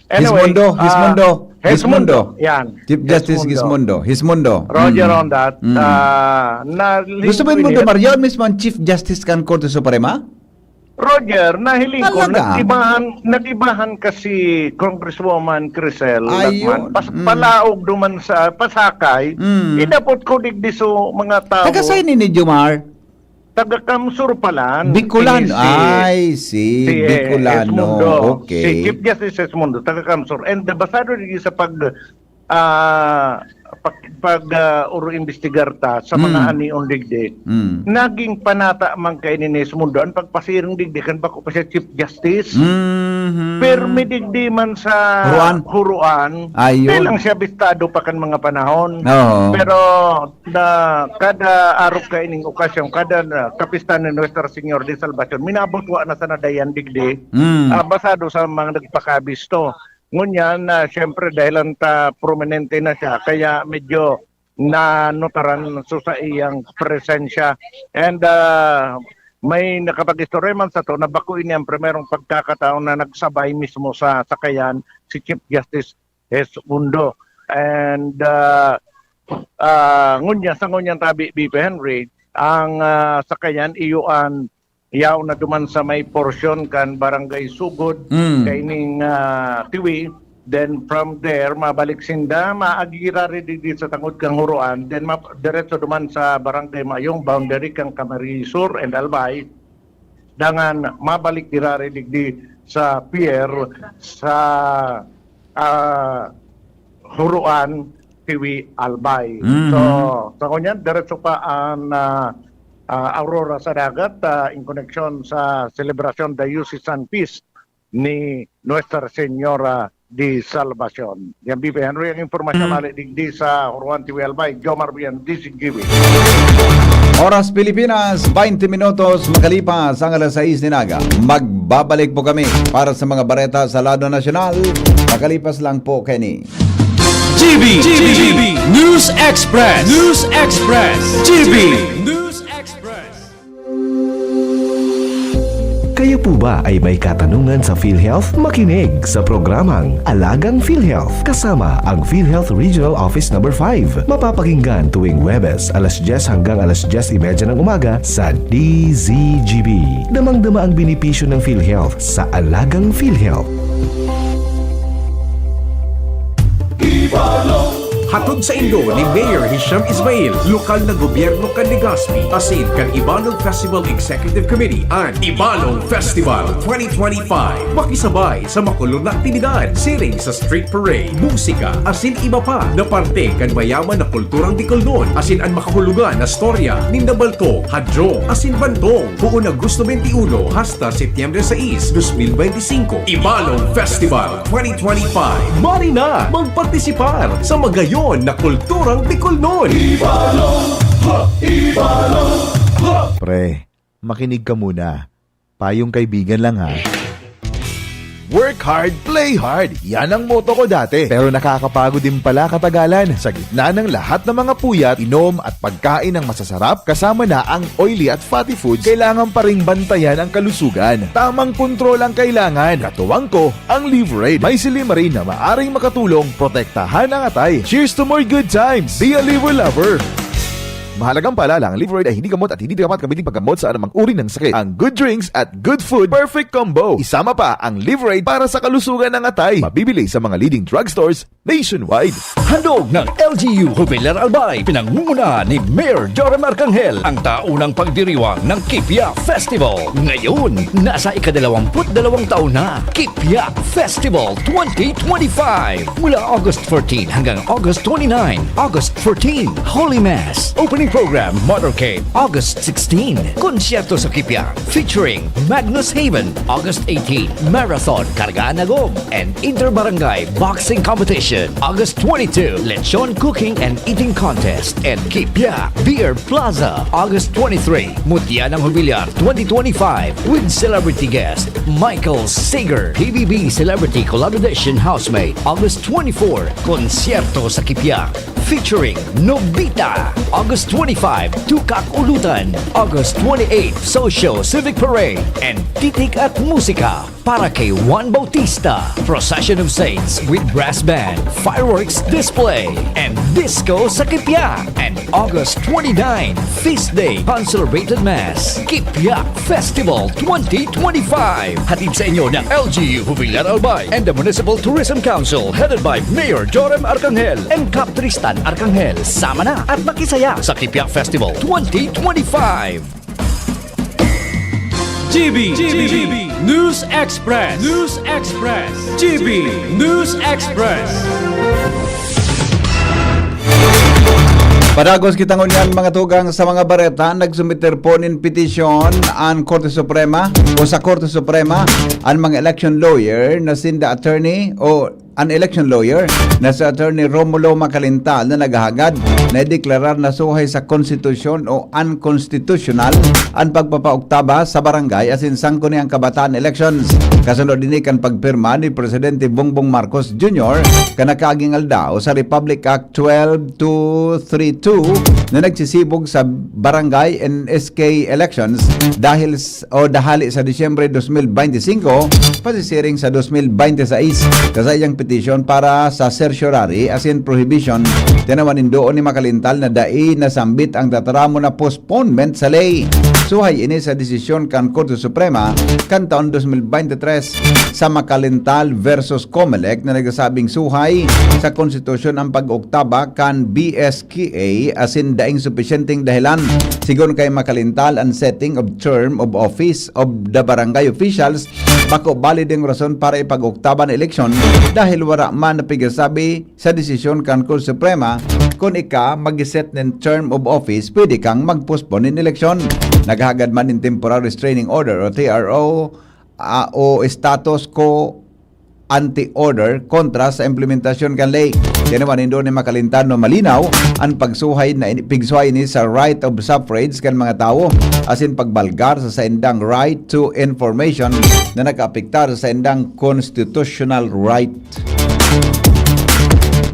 Anyway, Gismundo. Yan. Chief Justice Gismundo. Roger on that. Gusto mo yung Mundo Marion mismo ang Chief Justice kan Korte Suprema? Roger, nahiling ko, Talaga? nag-ibahan kasi Congresswoman Crisel Ayun. Lagman. Palaog duman sa pasakay, inapot ko digdi so mga tao. Taga-say ni Jomar? Taga-Kamsur palan. Bicolan. Si Bicolano. Esmundo. Okay. Si Chief Justice Esmundo, taga-Kamsur. And basado digdi sa uro-investigar ta sa mga aniong digdi. Naging panata man kay ni Esmundo ang pagpasirang digdi kan bako pa siya Chief Justice. Pero may digdi man sa huruan. Bilang siya bistado pa kan mga panahon. Pero kada araw kay ning okasyon, kada kapistan ni Nuestra Señor de Salvacion, minabot wa na sa nadayan digdi. Basado sa mga nagpakabisto. Ngunyan, siyempre dahil prominente na siya, kaya medyo nanotaran sa iyang presensya. And may nakapag-istorya man sa to na bakuin niya ang primerong pagkakataon na nagsabay mismo sa sakayan si Chief Justice Esmundo. And ngunyan tabi BP Henry, ang sakayan iyuan yaw na duman sa may porsyon kan Barangay Sugod kay ning Tiwi. Then from there mabalik sinda maagira rin di sa tangod kang huruan, then diretso duman sa Barangay Mayong boundary kang Camarines and Albay, dangan mabalik dirari digdi sa pier sa huruan Tiwi Albay. So sa kunyan diretso pa ang Aurora sa dagat in connection sa celebration the Diocesan Peace ni Nuestra Señora de Salvacion. Yan BP Henry ang informasyon mali digdi sa Huruan Tiwi Albay. Jomar Bien, DCGB. Oras Pilipinas, 20 minutos makalipas ang alas 6 ninaga. Magbabalik po kami para sa mga bareta sa lado nasyonal. Makalipas lang po, Kenny. GB News Express GB Kayo Kayo po ba ay may katanungan sa PhilHealth? Makinig sa programang Alagang PhilHealth kasama ang PhilHealth Regional Office No. 5. Mapapakinggan tuwing Huwebes alas 10 hanggang alas 10:30 ng umaga sa DZGB. Damang-dama ang benepisyo ng PhilHealth sa Alagang PhilHealth. Hatod sa Indo ni Mayor Hisham Ismail, lokal na gobyerno kan Legazpi, asin kan Ibalong Festival Executive Committee ang Ibalong Festival 2025. Makisabay sa makulong na aktibidad, siring sa street parade, musika, asin iba pa na parte kan mayaman na kulturang Dicolnon, asin ang makahulugan na storya ni Nabalto, Hadjo, asin Bantong, buong Agosto 21 hasta Setyembre 6, 2025. Ibalong Festival 2025. Mari na magpartisipar sa magayon na kulturang Dicolnon. Ibalong! Ha! Ibalong! Ha! Pre, makinig ka muna. Payong kaibigan lang ha. Work hard, play hard. Yan ang motto ko dati. Pero nakakapagod din pala katagalan. Sa gitna ng lahat ng mga puyat, inom at pagkain ng masasarap, kasama na ang oily at fatty foods, kailangan pa ring bantayan ang kalusugan. Tamang kontrol ang kailangan. Katuwang ko, ang Liverade. May silimarin na maaring makatulong protektahan ang atay. Cheers to more good times. Be a liver lover. Mahalagang paalala, ang Liverade ay hindi gamot at hindi dapat gamitin paggamot sa anumang uri ng sakit. Ang good drinks at good food, perfect combo. Isama pa ang Liverade para sa kalusugan ng atay. Mabibili sa mga leading drugstores nationwide. Handog ng LGU Jubilar Albay, pinangunguna ni Mayor Joram Arcangel ang taunang pagdiriwang ng Kipya Festival. Ngayon, nasa ika-22 taon na, Kipya Festival 2025. Mula August 14 hanggang August 29. August 14, Holy Mass. Opening program, Motorcade. August 16, konsyerto sa Kipya featuring Magnus Haven. August 18, Marathon Kargaan Agom and Interbarangay Boxing Competition. August 22, Lechon Cooking and Eating Contest and Kipya Beer Plaza. August 23, Mutya ng Jubilar 2025 with celebrity guest Michael Sager, PBB Celebrity Collaboration Housemate. August 24, konsyerto sa Kipya featuring Nobita. August 25, Tukak Ulutan. August 28, Social Civic Parade and Titik at Musika para kay Juan Bautista. Procession of Saints with brass band, fireworks display, and disco sa Kipya. And August 29, Feast Day, Uncelebrated Mass. Kipya Festival 2025. Hatid sa inyo ng LGU Jubilar Albay and the Municipal Tourism Council headed by Mayor Joram Arcangel and Cap Tristan Arcangel. Sama na at makisaya sa Kipya Festival 2025. GB News Express. News Express. GB News Express. Padagos kitang unyan mga tugang sa mga bareta, nagsumiter po nin petition ang Korte Suprema o sa Korte Suprema ang mga election lawyer na sinda attorney o an election lawyer na si Attorney Romulo Macalintal na naghahagad na ideklarar na suhay sa konstitusyon o unconstitutional ang pagpapauktaba sa barangay asin sangko ni ang kabataan elections. Kasunod din kan pagpirma ni Presidente Bongbong Marcos Jr. kanakaging aldaw sa Republic Act 12232 na nagsisibog sa barangay and SK elections dahil dahali sa Disyembre 2025 pasisiring sa 2026 kasayang petition para sa certiorari as in prohibition tinawanin doon ni Macalintal na dai nasambit ang tataramo na postponement sa ley. Suhay ini sa desisyon kan Korte Suprema kan taon 2023 sa Macalintal versus Comelec na nagsasabing suhay sa konstitusyon ang pag-oktaba kan BSKA as in daing sufficienting dahilan sigon kay Macalintal ang setting of term of office of the barangay officials bako valid ang rason para ipag-oktaba ng eleksyon dahil wala man napigasabi sa desisyon kan Korte Suprema kung ika mag-set ng term of office pwede kang mag-postpone ng eleksyon. Naghagad man in temporary restraining order o TRO o status quo anti-order kontra sa implementasyon kan ley. Tinawanin doon ni Macalintal no malinaw ang pigsuhay ni sa right of suffrage kan mga tao asin pagbalgar sa saindang right to information na nag-apektar sa saindang constitutional right.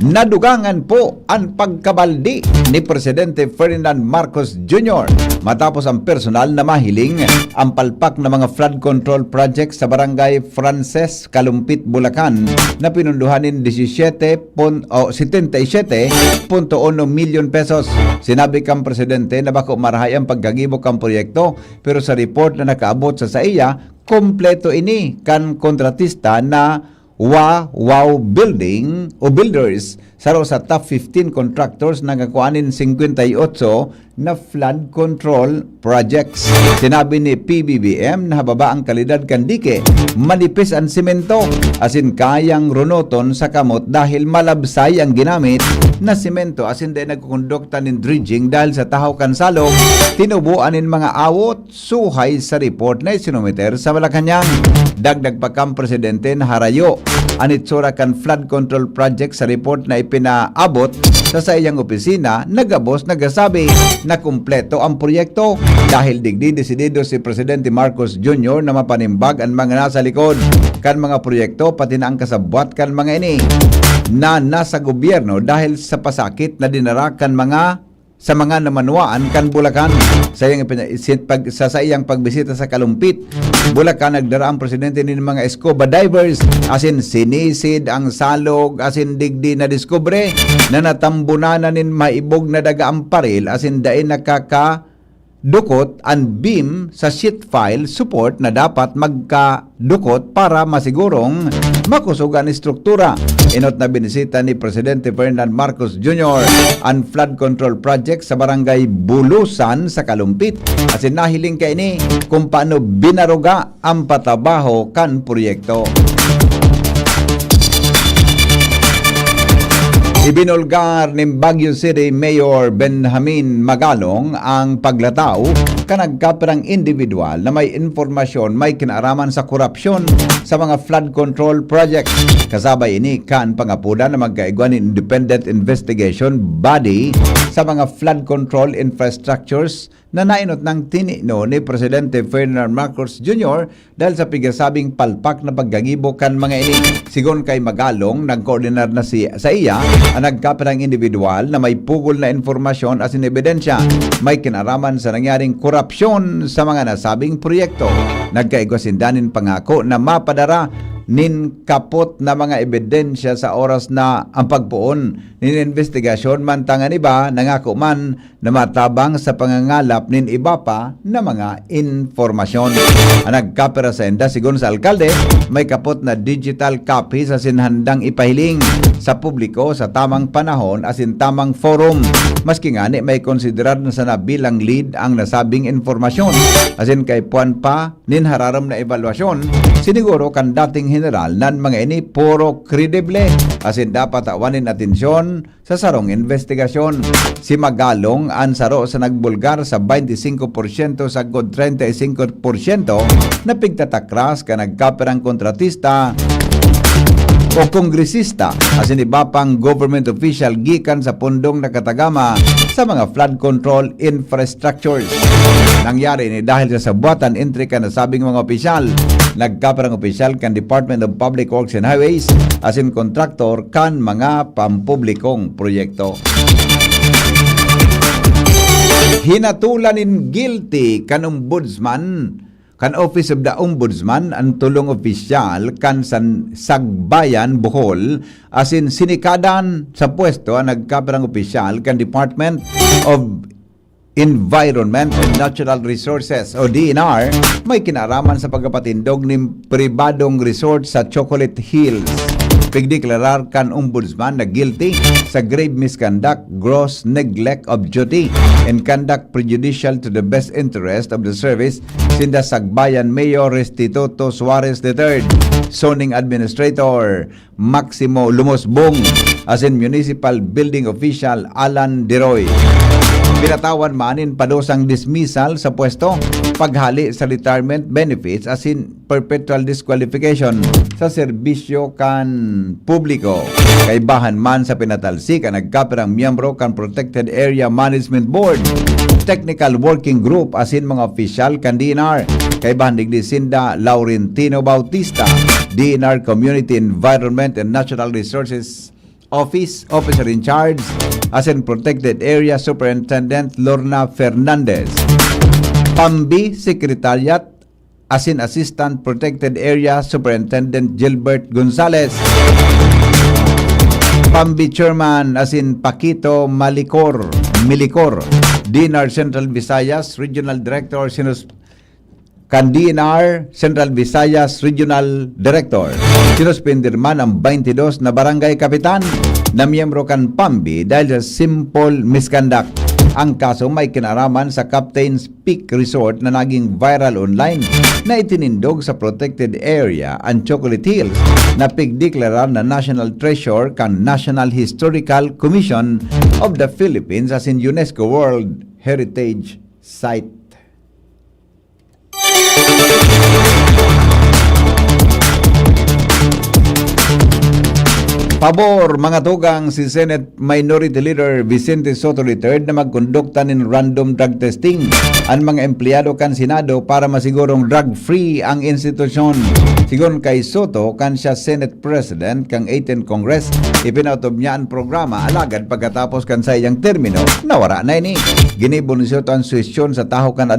Nadugangan po ang pagkabaldi ni Presidente Ferdinand Marcos Jr. matapos ang personal na mahiling ang palpak na mga flood control project sa Barangay Frances, Kalumpit, Bulacan na pinunduhanin 77.1 milyon pesos. Sinabi kang Presidente na bako marahay ang paggagibok ang proyekto pero sa report na nakaabot sa iya, kompleto ini kan kontratista na Wow Building o Builders saro sa top 15 contractors na nagakuanin 58 na flood control projects. Sinabi ni PBBM na hababa ang kalidad kandike, manipis ang simento, asin kayang runoton sa kamot dahil malabsay ang ginamit na simento, asin din nagkukondukta ng dredging dahil sa tahaw kansalong tinubuan ng mga awot suhay sa report na isinumiter sa Malacanang. Dagdag pa kang Presidente na harayo anitsura kan flood control project sa report na ipinaabot sa iyang opisina, nagasabi na kumpleto ang proyekto dahil digdi desidido si Presidente Marcos Jr. na mapanimbag ang mga nasa likod kan mga proyekto pati na ang kasabwat kan mga ini na nasa gobyerno dahil sa pasakit na dinarakan sa mga namanwaan kan Bulacan. Sa iyang pagbisita sa Kalumpit, Bulacan, nagdara ang Presidente ng mga scuba divers, asin sinisid ang salog, asin digdi na diskubre na natambunanan nin maibog na daga ang paril, asin dain nakakadukot ang beam sa sheet file support na dapat magkadukot para masigurong makusog ang struktura. Inot na binisita ni Presidente Ferdinand Marcos Jr. ang flood control project sa Barangay Bulusan sa Kalumpit. Asin nahiling kay ini kung paano binaruga ang patabaho kan proyekto. Ibinulgar ni Baguio City Mayor Benjamin Magalong ang paglataw kanagkaperang individual na may informasyon may kinaaraman sa korupsyon sa mga flood control project. Kasabay ini kan pangapuda na magkaigwan ng independent investigation body sa mga flood control infrastructures na nainot ng tinino ni Presidente Ferdinand Marcos Jr. dahil sa pigasabing palpak na paggagibok kan mga ini. Sigon kay Magalong, nagkoordinar na sa iya ang nagkaperang individual na may pugol na informasyon as in ebidensya may kinaraman sa nangyaring korupsyon sa mga nasabing proyekto. Nagkaigwasindanin pangako na mapadara nin kapot na mga ebidensya sa oras na ang pagpuon nin investigasyon mantangan iba nangako man na matabang sa pangangalap nin iba pa na mga informasyon. Ang nagkapera sa enda sigon sa alkalde may kapot na digital copy sa sinhandang ipahiling sa publiko sa tamang panahon asin tamang forum. Maski ngani may konsiderar na sa nabilang lead ang nasabing informasyon asin kay puan pa nin hararam na evaluasyon siniguro kan dating general nan mga ini puro kredible asin dapat awanin atensyon sa sarong investigasyon. Si Magalong ang saro sa nagbulgar sa 25% sa god 35% na pigtatakras ka nagkaperang kontratista o kongresista asin iba pang government official gikan sa pundong nakatagama sa mga flood control infrastructures. Nangyari ni dahil sa sabuatan entry ka nasabing mga opisyal. Nagkaperang opisyal kan Department of Public Works and Highways asin kontraktor kan mga pampublikong proyekto. Hinatulanin guilty kan ombudsman kan Office of the Ombudsman ang tulong opisyal kan Sagbayan, Bohol asin sinikadan sa pwesto ang nagkaperang opisyal kan Department of Environment and Natural Resources o DNR may kinaraman sa pagkapatindog ng pribadong resort sa Chocolate Hills. Pigdeklarar kan ombudsman na guilty sa grave misconduct, gross neglect of duty, and conduct prejudicial to the best interest of the service sinda Sagbayan Mayor Restituto Suarez III, Zoning Administrator Maximo Lumosbong, as in Municipal Building Official Alan Deroy. Pinatawan manin padosang dismissal sa pwesto, paghali sa retirement benefits as in perpetual disqualification sa serbisyo kan publiko. Kaibahan man sa pinatalsik ang nagkaperang miyembro kan Protected Area Management Board, Technical Working Group as in mga official kan DNR. Kaibahan digdi sinda Laurentino Bautista, DNR Community Environment and Natural Resources Office, Officer in Charge, as in Protected Area Superintendent Lorna Fernandez. Pambi, Secretariat, as in Assistant Protected Area Superintendent Gilbert Gonzalez. Pambi Chairman, as in Paquito Milicor. DNR Central Visayas Regional Director, DNR Central Visayas Regional Director. Sinuspindirman ang 22 na barangay kapitan na miyembro kan Pambi dahil sa simple misconduct. Ang kaso may kinaraman sa Captain's Peak Resort na naging viral online na itinindog sa protected area ang Chocolate Hills na pigdeklarar na National Treasure kan National Historical Commission of the Philippines as in UNESCO World Heritage Site. Pabor, mga tugang, si Senate Minority Leader Vicente Soto III na magkondukta ng random drug testing ang mga empleyado kan Senado para masigurong drug-free ang institusyon. Sigon kay Soto, kan siya Senate President kang 18th Congress, ipinautob niya ang programa alagad pagkatapos kan sa iyang termino, nawara na ini. Ginibon ni Soto ang suwestyon sa taho kan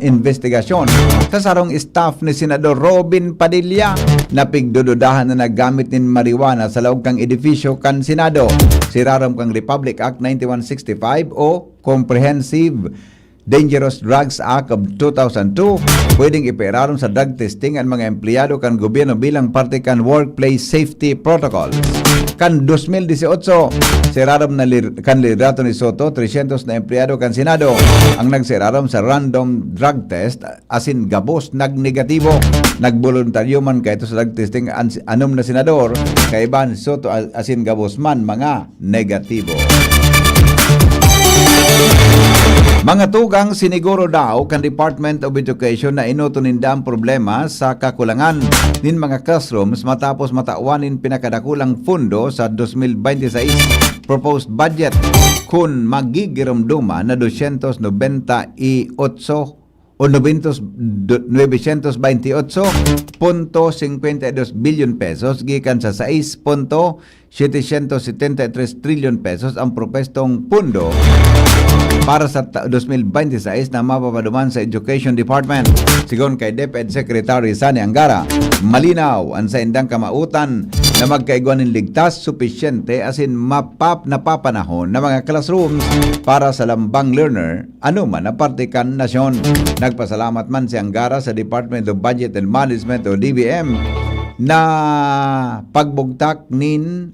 investigasyon sa sarong staff ni Senador Robin Padilla na pigdududahan na nagamit nin marijuana sa loob kang edifisyo kan Senado. Siraram kang Republic Act 9165 o Comprehensive Dangerous Drugs Act of 2002, pwedeng iperaron sa drug testing ang mga empleyado kan gobyerno bilang parte kan Workplace Safety Protocol. Kan 2018, siraram na kan liderato ni Soto, 300 na empleyado kan Senado ang nagsiraram sa random drug test asin gabos nagnegatibo. Nagboluntaryo man kay ito sa drug testing anom na senador kay Iban Soto asin gabos man mga negatibo. Mga tugang, siniguro daw kan Department of Education na inutuninda ang problema sa kakulangan nin mga classrooms matapos matauanin pinakadakulang fundo sa 2026 proposed budget kung magigiramduma na 298 o 928.52 billion pesos gikan sa 6.773 trillion pesos ang propestong pundo para sa 2026 na mapapaduman sa Education Department. Sigon kay DepEd Secretary Sani Angara, malinaw ang sa indang kamautan na magkaiguan ng ligtas, supisyente asin napapanahon na mga classrooms para sa lambang learner anuman na parte kan nasyon. Nagpasalamat man si Angara sa Department of Budget and Management o DBM na pagbugtak nin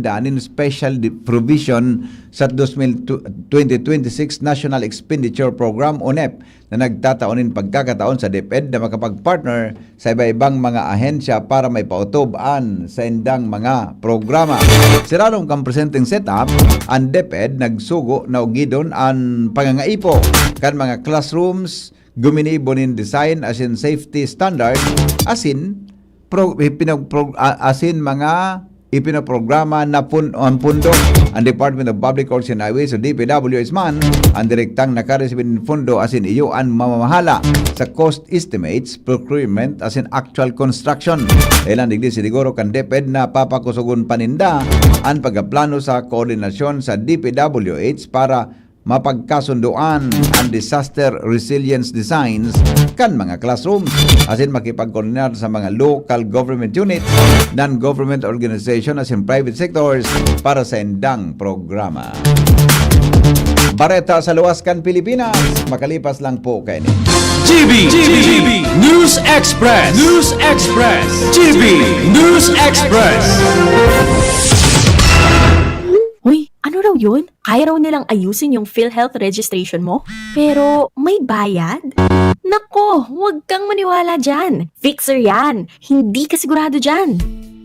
danin special provision sa 2026 National Expenditure Program o NEP na nagtataonin pagkakataon sa DepEd na makapag-partner sa iba-ibang mga ahensya para may pautob-an sa indang mga programa. Siranong kang presenting setup, ang DepEd nagsugo na ugidon ang pangangaipo kan mga classrooms guminibonin design as in safety standard asin ipinoprograma na pundo ang Department of Public Works and Highways o DPWH man ang direktang nakaresibin ng fundo asin iyo ang mamamahala sa cost estimates, procurement asin actual construction. Ilan digdi siniguro kan DepEd na papakusugon paninda ang pagkaplano sa koordinasyon sa DPWH para mapagkasunduan ang disaster resilience designs kan mga classrooms asin makipagkoordinar sa mga local government units, non-government organization asin private sectors para sa indang programa. Bareta sa luwas kan Pilipinas, makalipas lang po kay ni GB News Express GB News Express. Uy, ano raw yun? Kaya raw nilang ayusin yung PhilHealth registration mo? Pero may bayad? Nako, huwag kang maniwala dyan. Fixer yan. Hindi ka sigurado dyan.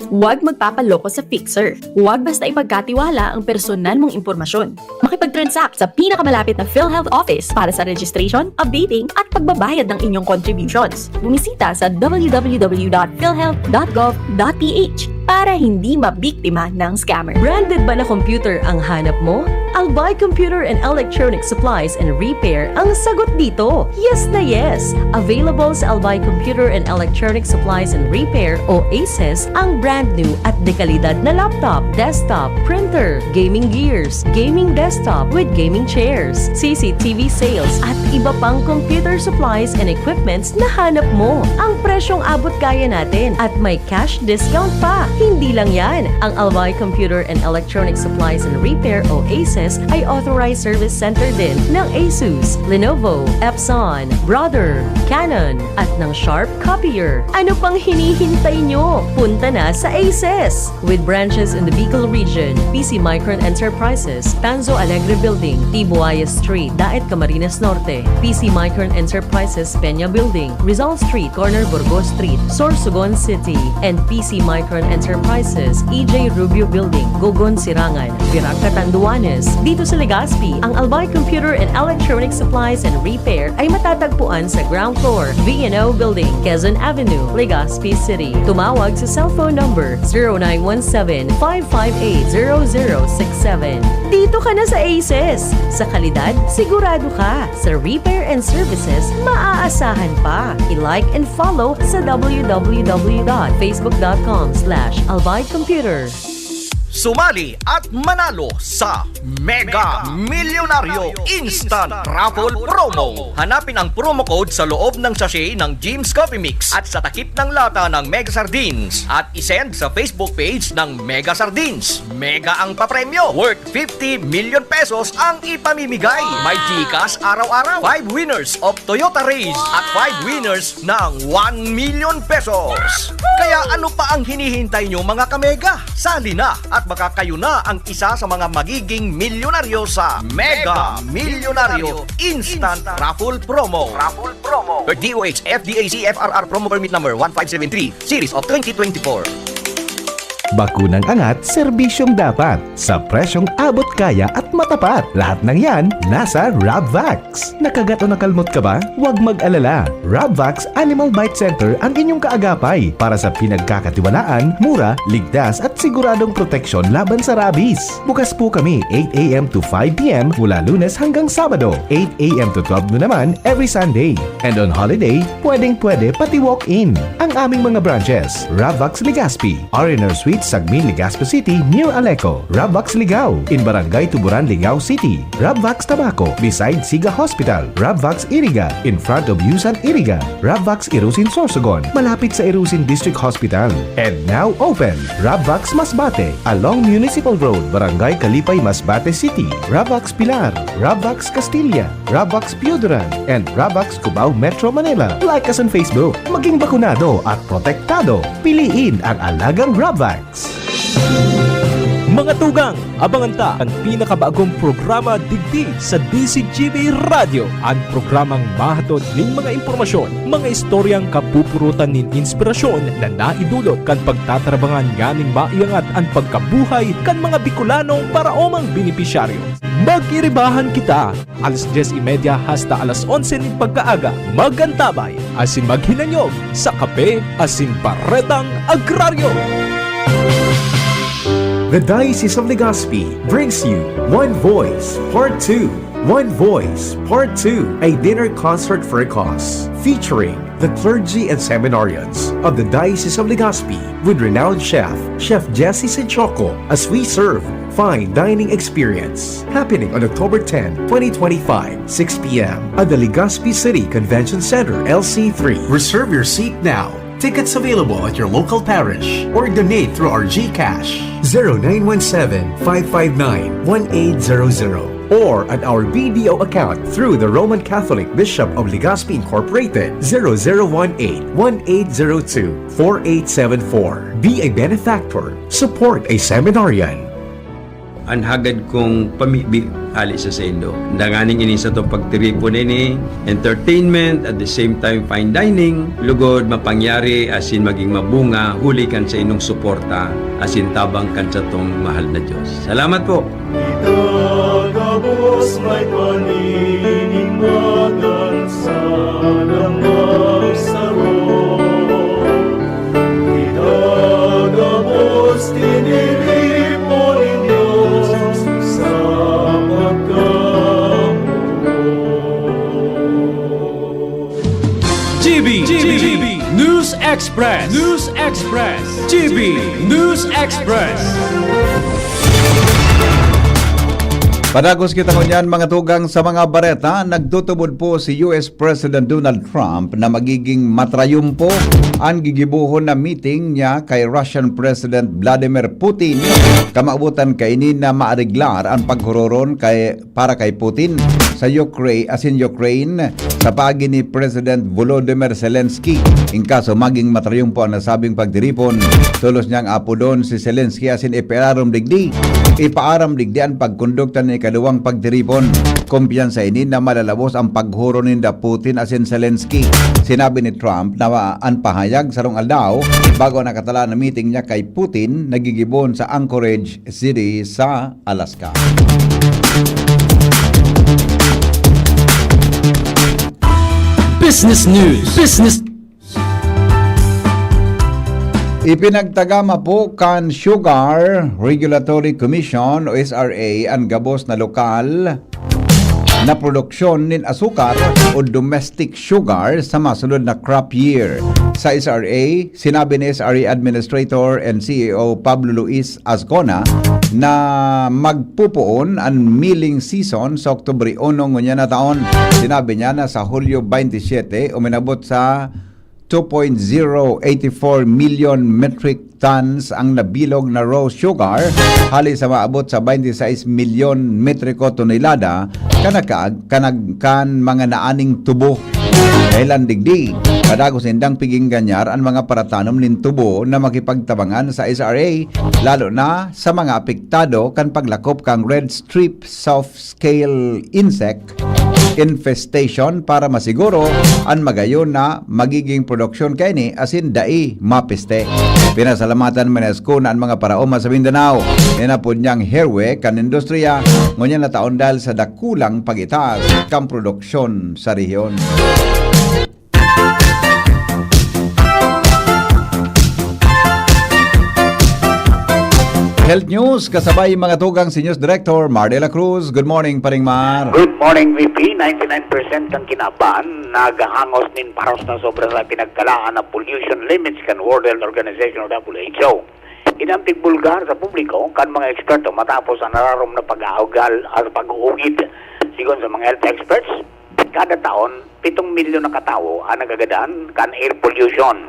Huwag magpapaloko sa Fixer. Huwag basta ipagkatiwala ang personal mong impormasyon. Makipag-transact sa pinakamalapit na PhilHealth office para sa registration, updating at pagbabayad ng inyong contributions. Bumisita sa www.philhealth.gov.ph. para hindi mabiktima ng scammer. Branded ba na computer ang hanap mo? Albay Computer and Electronic Supplies and Repair ang sagot dito. Yes na yes! Available sa Albay Computer and Electronic Supplies and Repair o ACES ang brand new at dekalidad na laptop, desktop, printer, gaming gears, gaming desktop with gaming chairs, CCTV sales at iba pang computer supplies and equipments na hanap mo. Ang presyong abot kaya natin at may cash discount pa. Hindi lang yan. Ang Albay Computer and Electronic Supplies and Repair o ACES ay authorized service center din ng ASUS, Lenovo, Epson, Brother, Canon at ng Sharp Copier. Ano pang hinihintay nyo? Punta na sa ACES! With branches in the Bicol region, PC Micron Enterprises, Tanzo Alegre Building, Tibuaya Street, Daet Camarines Norte, PC Micron Enterprises, Peña Building, Rizal Street, Corner Burgos Street, Sorsogon City, and PC Micron Enterprises, EJ Rubio Building, Gogon Sirangan, Virac Catanduanes. Dito sa Legazpi, ang Albay Computer and Electronic Supplies and Repair ay matatagpuan sa ground floor, V&O Building, Quezon Avenue, Legazpi City. Tumawag sa cellphone number 0917-558-0067. Dito ka na sa ACES. Sa kalidad, sigurado ka. Sa repair and services, maaasahan pa. I-like and follow sa www.facebook.com/albaycomputer. Sumali at manalo sa Mega Milyonaryo Instant Raffle Promo. Hanapin ang promo code sa loob ng sachet ng Jim's Coffee Mix at sa takip ng lata ng Mega Sardines at isend sa Facebook page ng Mega Sardines. Mega ang papremyo. Worth 50 million pesos ang ipamimigay. May Gcash araw-araw. 5 winners of Toyota Race at 5 winners ng 1 million pesos. Kaya ano pa ang hinihintay nyo mga kamega? Sali na at baka kayo na ang isa sa mga magiging milyonaryo sa Mega Milyonaryo Instant Raffle Promo. Per DOH FDAC FRR Promo Permit Number 1573 Series of 2024. Bakunang angat, serbisyong dapat. Sa presyong abot kaya at matapat. Lahat ng yan, nasa Rabvax. Nakagat o nakalmot ka ba? Huwag mag-alala. Rabvax Animal Bite Center ang inyong kaagapay para sa pinagkakatiwalaan, mura, ligtas at siguradong proteksyon laban sa rabies. Bukas po kami 8 a.m. to 5 p.m. mula Lunes hanggang Sabado, 8 a.m. to 12 noon naman every Sunday. And on holiday, pwedeng-pwede pati walk-in. Ang aming mga branches, Rabvax Legazpi, R&R Suite Sagmin, Legazpi City, near Aleco. Rabvax Ligao, in Barangay Tuburan, Ligao City. Rabvax Tabaco, beside Siga Hospital. Rabvax Iriga, in front of Yusan Iriga. Rabvax Irusin Sorsogon, malapit sa Irusin District Hospital. And now open, Rabvax Masbate, along Municipal Road, Barangay Kalipay, Masbate City. Rabvax Pilar, Rabvax Castilla, Rabvax Pioduran, and Rabvax Cubao Metro Manila. Like us on Facebook, maging bakunado at protektado. Piliin ang alagang Rabvax. Mga tugang, abangan ta ang pinakabagong programa digdi sa DCGB Radio. Ang programang mahatod ning mga impormasyon, mga istoryang kapupurutan nin inspirasyon na naidulot kan pagtatrabangan nganing maiangat ang pagkabuhay kan mga Bicolanong paraomang benepisyaryo. Magiribahan kita, alas 10:30 hasta alas 11 ning pagkaaga. Magantabay, asin maghinanyog sa Kape Asin Baretang Agraryo. The Diocese of Legazpi brings you One Voice Part 2. One Voice Part 2, a dinner concert for a cause, featuring the clergy and seminarians of the Diocese of Legazpi with renowned chef, Chef Jesse Senchoco, as we serve fine dining experience happening on October 10, 2025, 6 p.m. at the Legazpi City Convention Center, LC3. Reserve your seat now. Tickets available at your local parish or donate through our GCash 0917-559-1800 or at our BDO account through the Roman Catholic Bishop of Legazpi Incorporated 0018-1802-4874. Be a benefactor. Support a seminarian. Ang hagad kong ali sa sendo. Danganing ini sa itong pagtiripo nini, entertainment, at the same time fine dining, lugod mapangyari asin maging mabunga, huli kan sa inong suporta, asin tabang kan sa itong mahal na Diyos. Salamat po! Itagabos may paninimagan sa namagsaro. Itagabos Express. News Express. GB News Express. Padagos kita ko niyan mga tugang sa mga bareta, nagtutubod po si US President Donald Trump na magiging matrayumpo ang gigibuhon na meeting niya kay Russian President Vladimir Putin. Kamaubutan kainin na maariglar ang paghuroron para kay Putin sa Ukraine sa pagi ni President Volodymyr Zelensky. In kaso maging matrayumpo ang nasabing pagdiripon, tulos niyang apo doon si Zelensky asin ipaaram digdi ang pagkondukta ni kaduwang pagdiripon. Kumpiyansa ini na malalabos ang paghuro ni Putin asin Zelensky. Sinabi ni Trump na ang pahayag sarong aldaw bago nakatala na meeting niya kay Putin nagigibon sa Anchorage City sa Alaska. Business News. Business. Ipinagtagama po kan Sugar Regulatory Commission o SRA ang gabos na lokal na produksyon nin asukar o domestic sugar sa masunod na crop year. Sa SRA, sinabi ni SRA Administrator and CEO Pablo Luis Azcona na magpupuon ang milling season sa Oktubre 1 ngunya na taon. Sinabi niya na sa Hulyo 27 uminabot sa 2.084 million metric tons ang nabilog na raw sugar hali sa maabot sa 26 milyon metriko tonelada kanagkan mga naaning tubo. Kailan digdi, kadagos indang piging ganyar ang mga paratanom nin tubo na makipagtabangan sa SRA lalo na sa mga apektado kan paglakop kang red strip soft scale insect infestation para masiguro ang magayon na magiging produksyon kay asin dai mapiste. Pinasalamatan Menesco na ang mga paraoma sa Mindanao. Ninapod niyang herwe kan industriya ngunya na taon dahil sa dakulang pagitas kang produksyon sa rehiyon. Health News, kasabay mga tugang si News Director Mar de la Cruz. Good morning, Paring Mar. Good morning, VP. 99% ang kinaban nagahangos nin paros na sobra sa pinagkalaan na pollution limits kan World Health Organization o WHO. Inampig bulgar sa publiko kan mga eksperto matapos ang nararom na pag-aagal at pag-uugid. Sigon sa mga health experts, kada taon 7 milyon na katao ang nagagadaan kan air pollution.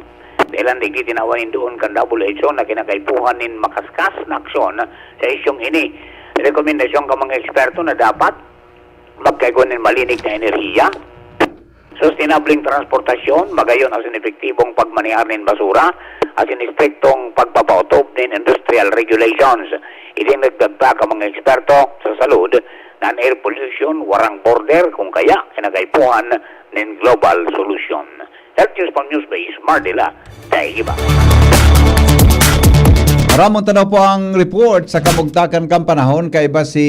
Ilan digdi tinawanin doon kan WHO na kinakaipuhan nin makaskas na aksyon sa isyong ini. Rekomendasyon ka mga eksperto na dapat magkaigon nin malinig na enerhiya, sustainabling transportasyon, magayon asin epektibong pagmaniar nin basura, asin istriktong pagpapautob nin industrial regulations. Iding nagdagdag ka mga eksperto sa salud na ang air pollution warang border kung kaya kinakaipuhan nin global solution. Health News from Newsbase, Mardila, Taigiba. Maramong tanaw po ang report sa kamugtakan kang panahon kay ba si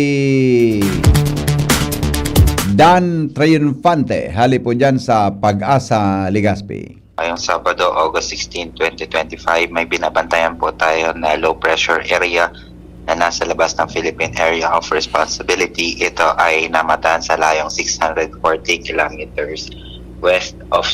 Dan Triunfante. Hali po dyan sa Pag-asa, Legazpi. Ngayong Sabado, August 16, 2025, may binabantayan po tayo na low pressure area na nasa labas ng Philippine Area of Responsibility. Ito ay namataan sa layong 640 kilometers west of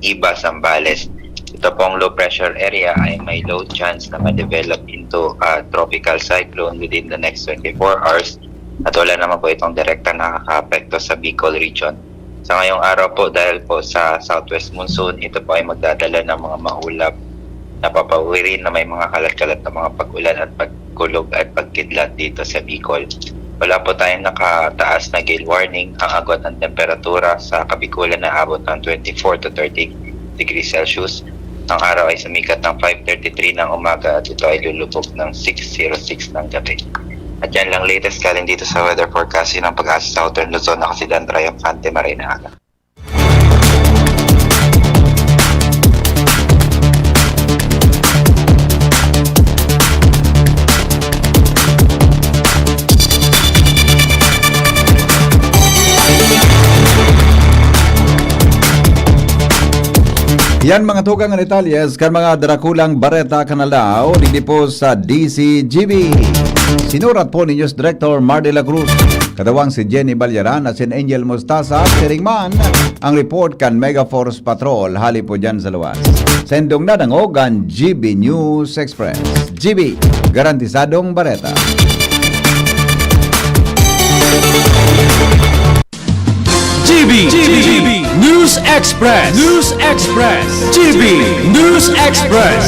Iba, Zambales. Ito pong low pressure area ay may low chance na ma-develop into a tropical cyclone within the next 24 hours at wala naman po itong direkta nakaka-apekto sa Bicol region. Sa ngayong araw po, dahil po sa southwest monsoon, ito po ay magdadala ng mga maulap na papawirin na may mga kalat-kalat na mga pag-ulan at pagkulog at pagkidlat dito sa Bicol. Wala po tayong nakataas na gale warning. Ang agos ng temperatura sa Kabikulan na abot ng 24 to 30 degrees Celsius. Ang araw ay sumikat ng 5:33 ng umaga at ito ay lulubog ng 6:06 ng gabi. At yan lang latest galing dito sa weather forecasting ng Pag-asa Southern Luzon. Ako si Dan Triunfante, Marinaga. Yan mga tugang ng Italias kan mga darakulang bareta kanalaw digdi po sa DCGB. Sinurat po ni News Director Mar de la Cruz. Kadawang si Jenny Balyaran at si Angel Mostaza at si Ringman ang report kan Mega Force Patrol hali po dyan sa luwas. Sendong na nangogan GB News Express. GB, garantisadong bareta. GB News Express. GB News Express.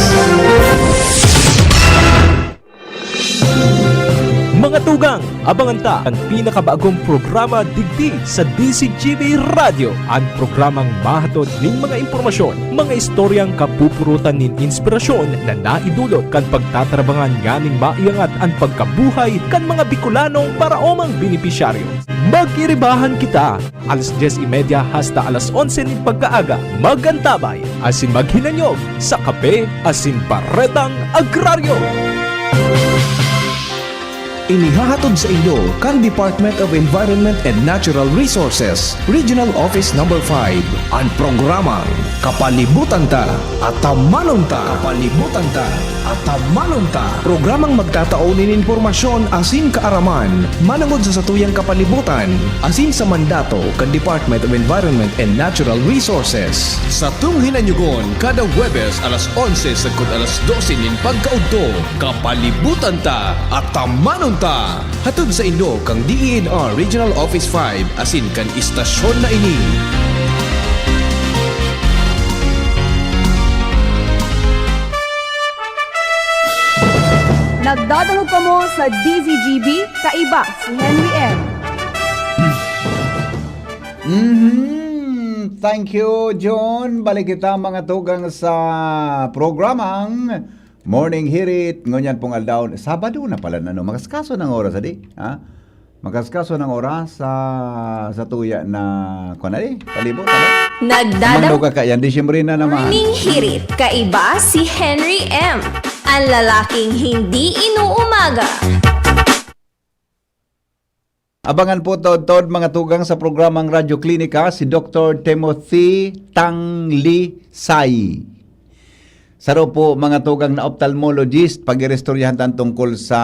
Mga tugang, abangan ta ang pinakabagong programa digdi sa DCGB Radio. Ang programang mahatod nin mga impormasyon, mga istoryang kapupurutan nin inspirasyon na naidulot kan pagtatrabangan nganing maiangat ang pagkabuhay kan mga Bicolanong paraomang benepisyaryo. Magiribahan kita, alas 10:30 hasta alas 11 nin pagkaaga. Magantabay, asin maghinanyog sa kape, asin baretang agraryo. Inihahatod sa inyo kan Department of Environment and Natural Resources, Regional Office Number 5, ang programang Kapalibutan Ta at Tamanon Ta. Kapalibutan Ta at Tamanon Ta. Programang magtataon nin informasyon asin kaaraman, manangod sa satuyang kapalibutan, asin sa mandato kan Department of Environment and Natural Resources. Sa tunghinanyugon, kada Huwebes alas 11 sagkod alas 12 nin pagkaudto, Kapalibutan Ta at Tamanon Ta. Hatod sa inyo kang DENR Regional Office 5 asin kan istasyon na ini. Nagdadalo ka mo sa DZGB, kaiba si Henry M. Thank you, John. Balik kita mga tugang sa programang Morning Hirit. Ngunyan pong aldaw. Sabado na pala na, no? Makaskaso ng oras, adi? Ha? Makaskaso ng oras sa tuya na kunali, palibot, ano? Nagdadalo ka yan, Disyembre na naman. Morning Hirit, kaiba si Henry M. Ang lalaking hindi inuumaga. Abangan po tod mga tugang sa programang Radyo Klinika si Dr. Timothy Tanglisay. Saro po mga tugang na ophthalmologist, pag-irestoryahan tan tungkol sa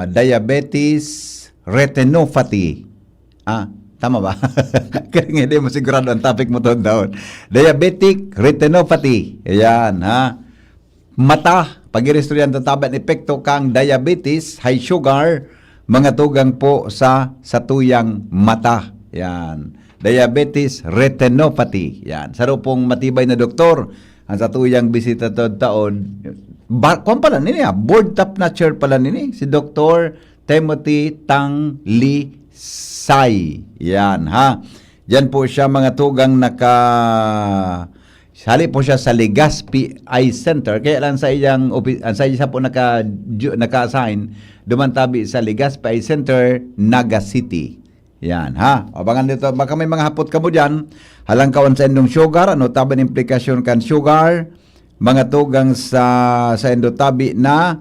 diabetes retinopathy. Tama ba? Kaya hindi mo sigurado ang topic mo doon. Diabetic retinopathy. Ayan, ha? Mata, pag-irestoryahan tan taban epekto kang diabetes, high sugar, mga tugang po sa tuyang mata. Yan. Diabetes retinopathy. Yan. Saro pong matibay na doktor ang sa tuyang bisita taon. Kung pala nini, board top notcher pala nini, si Dr. Timothy Tanglisay. Yan, ha. Diyan po siya mga tugang sali po siya sa Legazpi Eye Center. Kaya lang sa iyang sa iya po naka-assign dumantabi sa Legazpi Eye Center, Naga City. Yan, ha. Abangan dito, baka may mga hapot ka mo dyan. Halang kawan sa endong sugar, ano taban implikasyon kan sugar, mga tugang sa endotabi na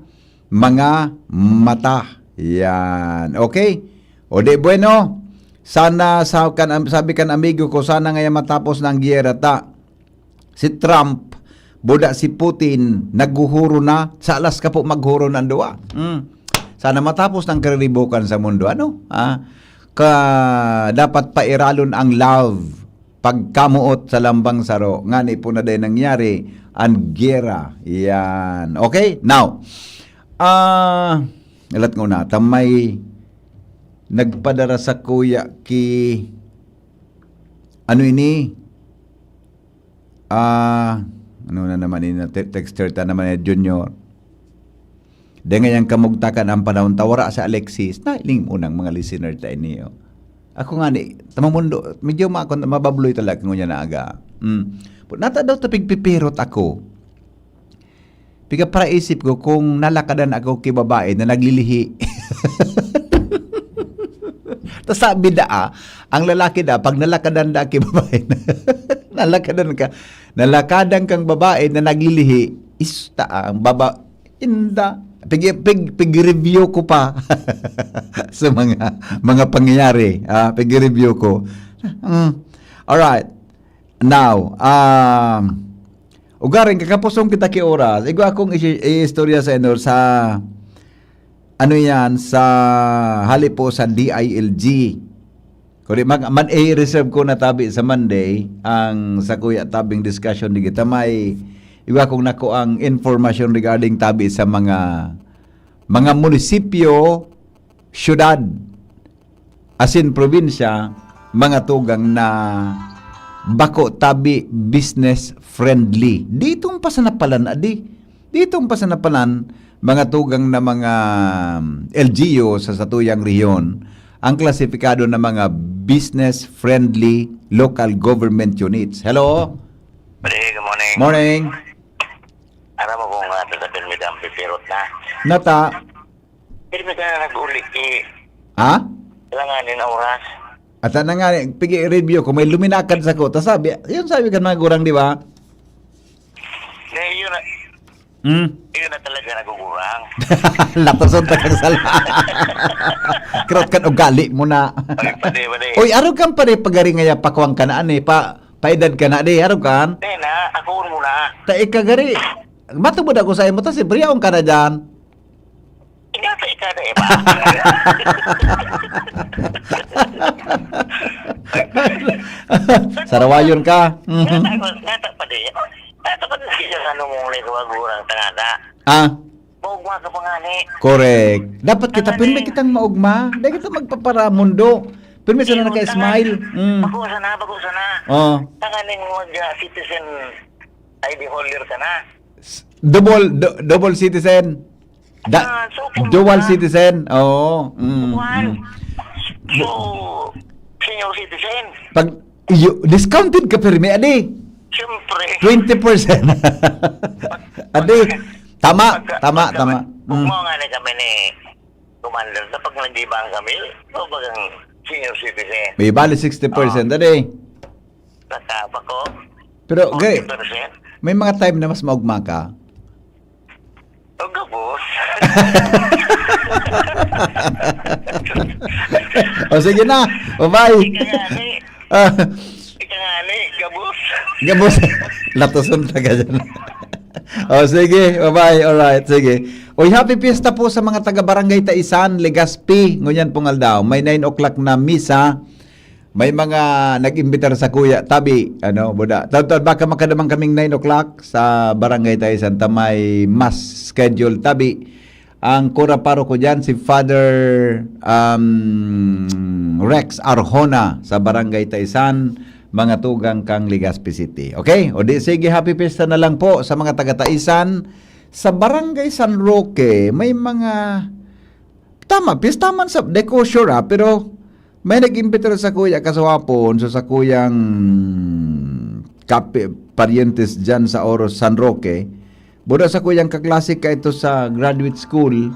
mga mata. Yan, okay? O de bueno, sana sabi kan amigo ko, sana ngayon matapos ng giyera ta. Si Trump, buda si Putin, nagguhuro na, sa alas ka po maghuro ng duwa. Sana matapos ng karilibukan sa mundo. Ano? Dapat pairalon ang love pagkamuot sa lambang saro. Ngani po na din nangyari ang gera. Yan. Okay? Now, alat ko na, tamay nagpadara sa kuya ano ini? Ano na naman ini? Texter ta naman ni Junior. Dengan yang kamugtakan ang panahon tawara sa Alexis, nailing unang mga listener ta niyo. Ako nga ni, tamang mundo, medyo mababloy talaga ngunya na aga. Nata daw tapig pipirot ako. Piga para isip ko kung nalakadan ako kay babae na naglilihi. Tapos sabi ang lalaki pag nalakadan kay babae nalakadan kang babae na naglilihi, ang baba, inda. Pig-review ko pa sa mga pangyayari. Pig-review ko. Alright. Now, ugaring kakapusong kita ki oras. Igo akong istorya sa inyo sa sa hali po sa DILG. Kung man-reserve ko na tabi sa Monday ang sa kuya tabing discussion di kita may iwa kung nako ang information regarding tabi sa mga munisipyo, syudad, asin probinsya, mga tugang na bako tabi business friendly. Ditong pasanapalan adi. Ditong pasanapalan mga tugang na mga LGU sa satuyang rehiyon ang klasifikado na mga business friendly local government units. Hello. Good morning. Morning. Aram mo kung tatapin mo ang pipirot na. Nata. Hindi mo ka na nag-ulik Ha? Langanin ang oras. At na nga, pigi review ko, may luminakad sa ko. Tapos sabi ka mga gurang, di ba? Yun na, yun na talaga nagugurang. Latason ta kang sala. Krot kan ugali mo na. Pade. Oy, araw kang pare pagari nga pakwang ka na ani, paedad ka na di, araw kan? Na, ako mo na. Ta ikagari. Matubod ako sa imo ta si Briaong ka na dyan. Ingata ka na ba? Sarawayon ka. Ngata pa di. Ngata pa di siya ano mong nagugurang tangada. Ah, Maugma ka pa nga ni. correct. Dapat kita pinme kitang maugma. Dahil kita magpapara mundo. Pinme sana naka-smile. Bagusa na. Oh. Tanganing mag-citizen ID holder ka na. Double citizen. Dual citizen. Oo. So, senior citizen. Pag discounted ka pirmi adi. Siyempre. 20%. Adi. Tama. Kung mo nga na kami ni Commander, kapag nandibang kami, o bagang senior citizen. May bali 60% adi. Nakaba ko. Pero gay, 40%. may mga time na mas maugma ka. O gabos. O sige na. Bye-bye. Ika nga ni, gabos. Gabos. Latoson taga dyan. O sige. Bye-bye. Alright. Sige. Oy, happy fiesta po sa mga taga-barangay Taisan, Legazpi. Ngunyan pong aldaw. May 9 o'clock na misa. May mga nag-imbitar sa kuya. Tabi, buda. Baka makadamang kaming 9 o'clock sa barangay Taisan. May mass schedule. Tabi. Ang kura paro ko dyan, si Father Rex Arjona sa barangay Taisan, mga tugang kang Legazpi City. Okay? O di, sige, happy fiesta na lang po sa mga taga-Taisan. Sa barangay San Roque, may mga pista man sa deko sure pero may nag-imbitar sa kuya kasawapon, so sa kuyang parientes dyan sa Oros San Roque, buda sa kuyang kaklasik ka ito sa graduate school,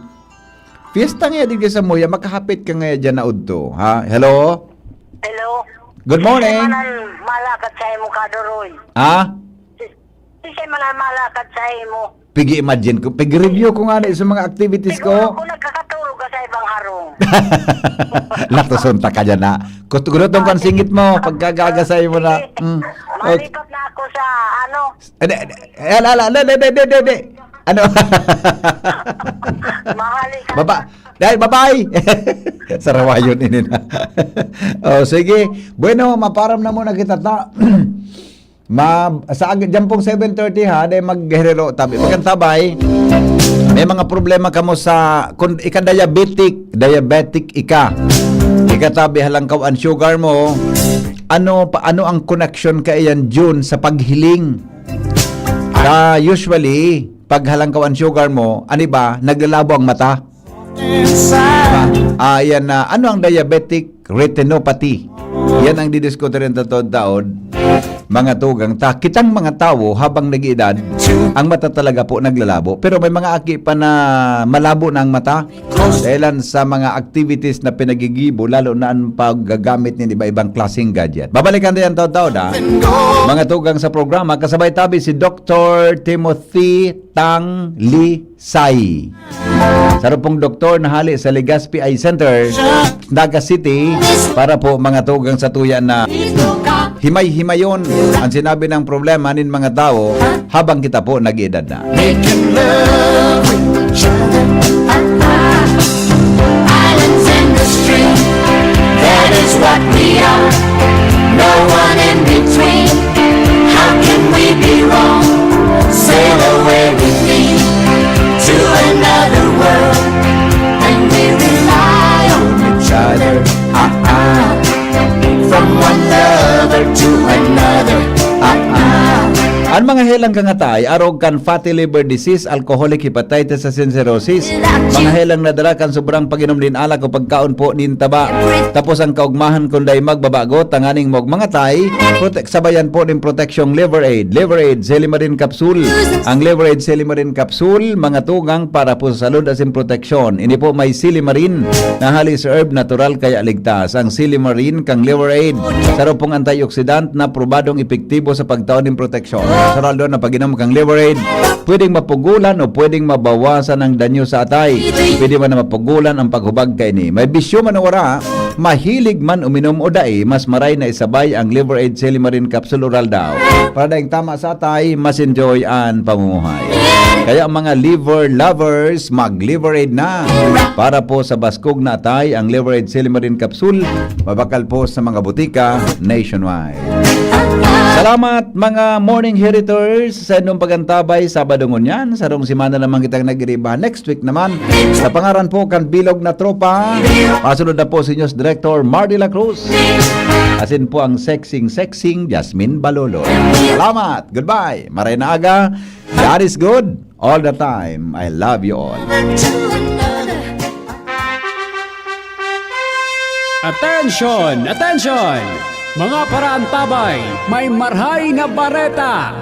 fiesta nga din sa Moya, makahapit ka nga dyan na udto. Ha? Hello? Hello? Good morning. Siya malakad sa imo, Kadoroy. Ha? Siya malakad sa imo. Pigi-imagine ko. Pigi-review ko nga na sa mga activities ko. Kung nagkakatulog ka sa ibang harong. Latoson ta ka dyan na. Kutugurotong kan singit mo. Pagkagagasay mo na. Malipat na ako sa ano. Ano? Mahali ka. Bye-bye. Sarawayon ini na. Oh, sige. Bueno, maparam na muna kita ta. Sa dyan pong 7:30 ha, dahil magherero tabi. Magkantabay, may mga problema ka mo sa, kung ika-diabetic ika. Ikatabi halangkaw ang sugar mo, ano ang connection ka iyan June sa paghiling? Usually, pag halangkaw ang sugar mo, ano ba, naglalabo ang mata? Yan na, ano ang diabetic retinopathy? Yan ang didiskuto rin taon mga tugang kitang mga tao habang nag-edad, ang mata talaga po naglalabo. Pero may mga aki pa na malabo na ang mata dahilan sa mga activities na pinagigibo, lalo na ang paggagamit ng iba-ibang klaseng gadget. Babalikan din taon-taon ha. Mga tugang sa programa, kasabay tabi si Dr. Timothy Tang Lisay. Sarupong doktor na hali sa Legazpi Eye Center, Naga City, para po mga tugang sa tuya na himay-himayon ang sinabi ng problema ng mga tao habang kita po nag-edad na. Making love with each other. Islands in the stream. That is what we are. No one in between. How can we be wrong? Say Ang mga helang kangatay, arog kan fatty liver disease, alcoholic hepatitis sa cirrhosis. Mga helang nadala kan sobrang pag-inom din alak o pagkaon po nin taba. Tapos ang kaugmahan kung day magbabago, tanganing mog mga tay, sabayan po din protection liver aid. Liver aid, Silimarin Capsule. Ang liver aid, Silimarin Capsule, mga tugang para po sa salud asin proteksyon. Ini po may Silimarin na halis herb natural kaya ligtas. Ang Silimarin kang liver aid, saro pong antioxidant na probadong epektibo sa pagtaon ng proteksyon. Sarado na pag-inom kang liver aid, pwedeng mapugulan o pwedeng mabawasan ang danyo sa atay. Pwede man na mapugulan ang paghubag kay ni. May bisyo man wara, mahilig man uminom o dai, mas maray na isabay ang liver aid Silimarin Capsule oral daw. Para daing tama sa atay, mas enjoy ang pamumuhay. Kaya ang mga liver lovers, mag-liver aid na. Para po sa baskog na atay, ang liver aid Silimarin Capsule, mabakal po sa mga butika nationwide. Salamat mga morning heritors sa inyong pagantabay Sabado ngunyan. Sarong simana naman kitang nag-iriba. Next week naman, sa pangaran po kan Bilog na Tropa, masunod na po si News Director Mar de la Cruz. Asin po ang sexing Jasmine Balolo. Salamat. Goodbye. Maray na aga. God is good all the time. I love you all. Attention! Attention! Mga paraantabay, may marhay na bareta!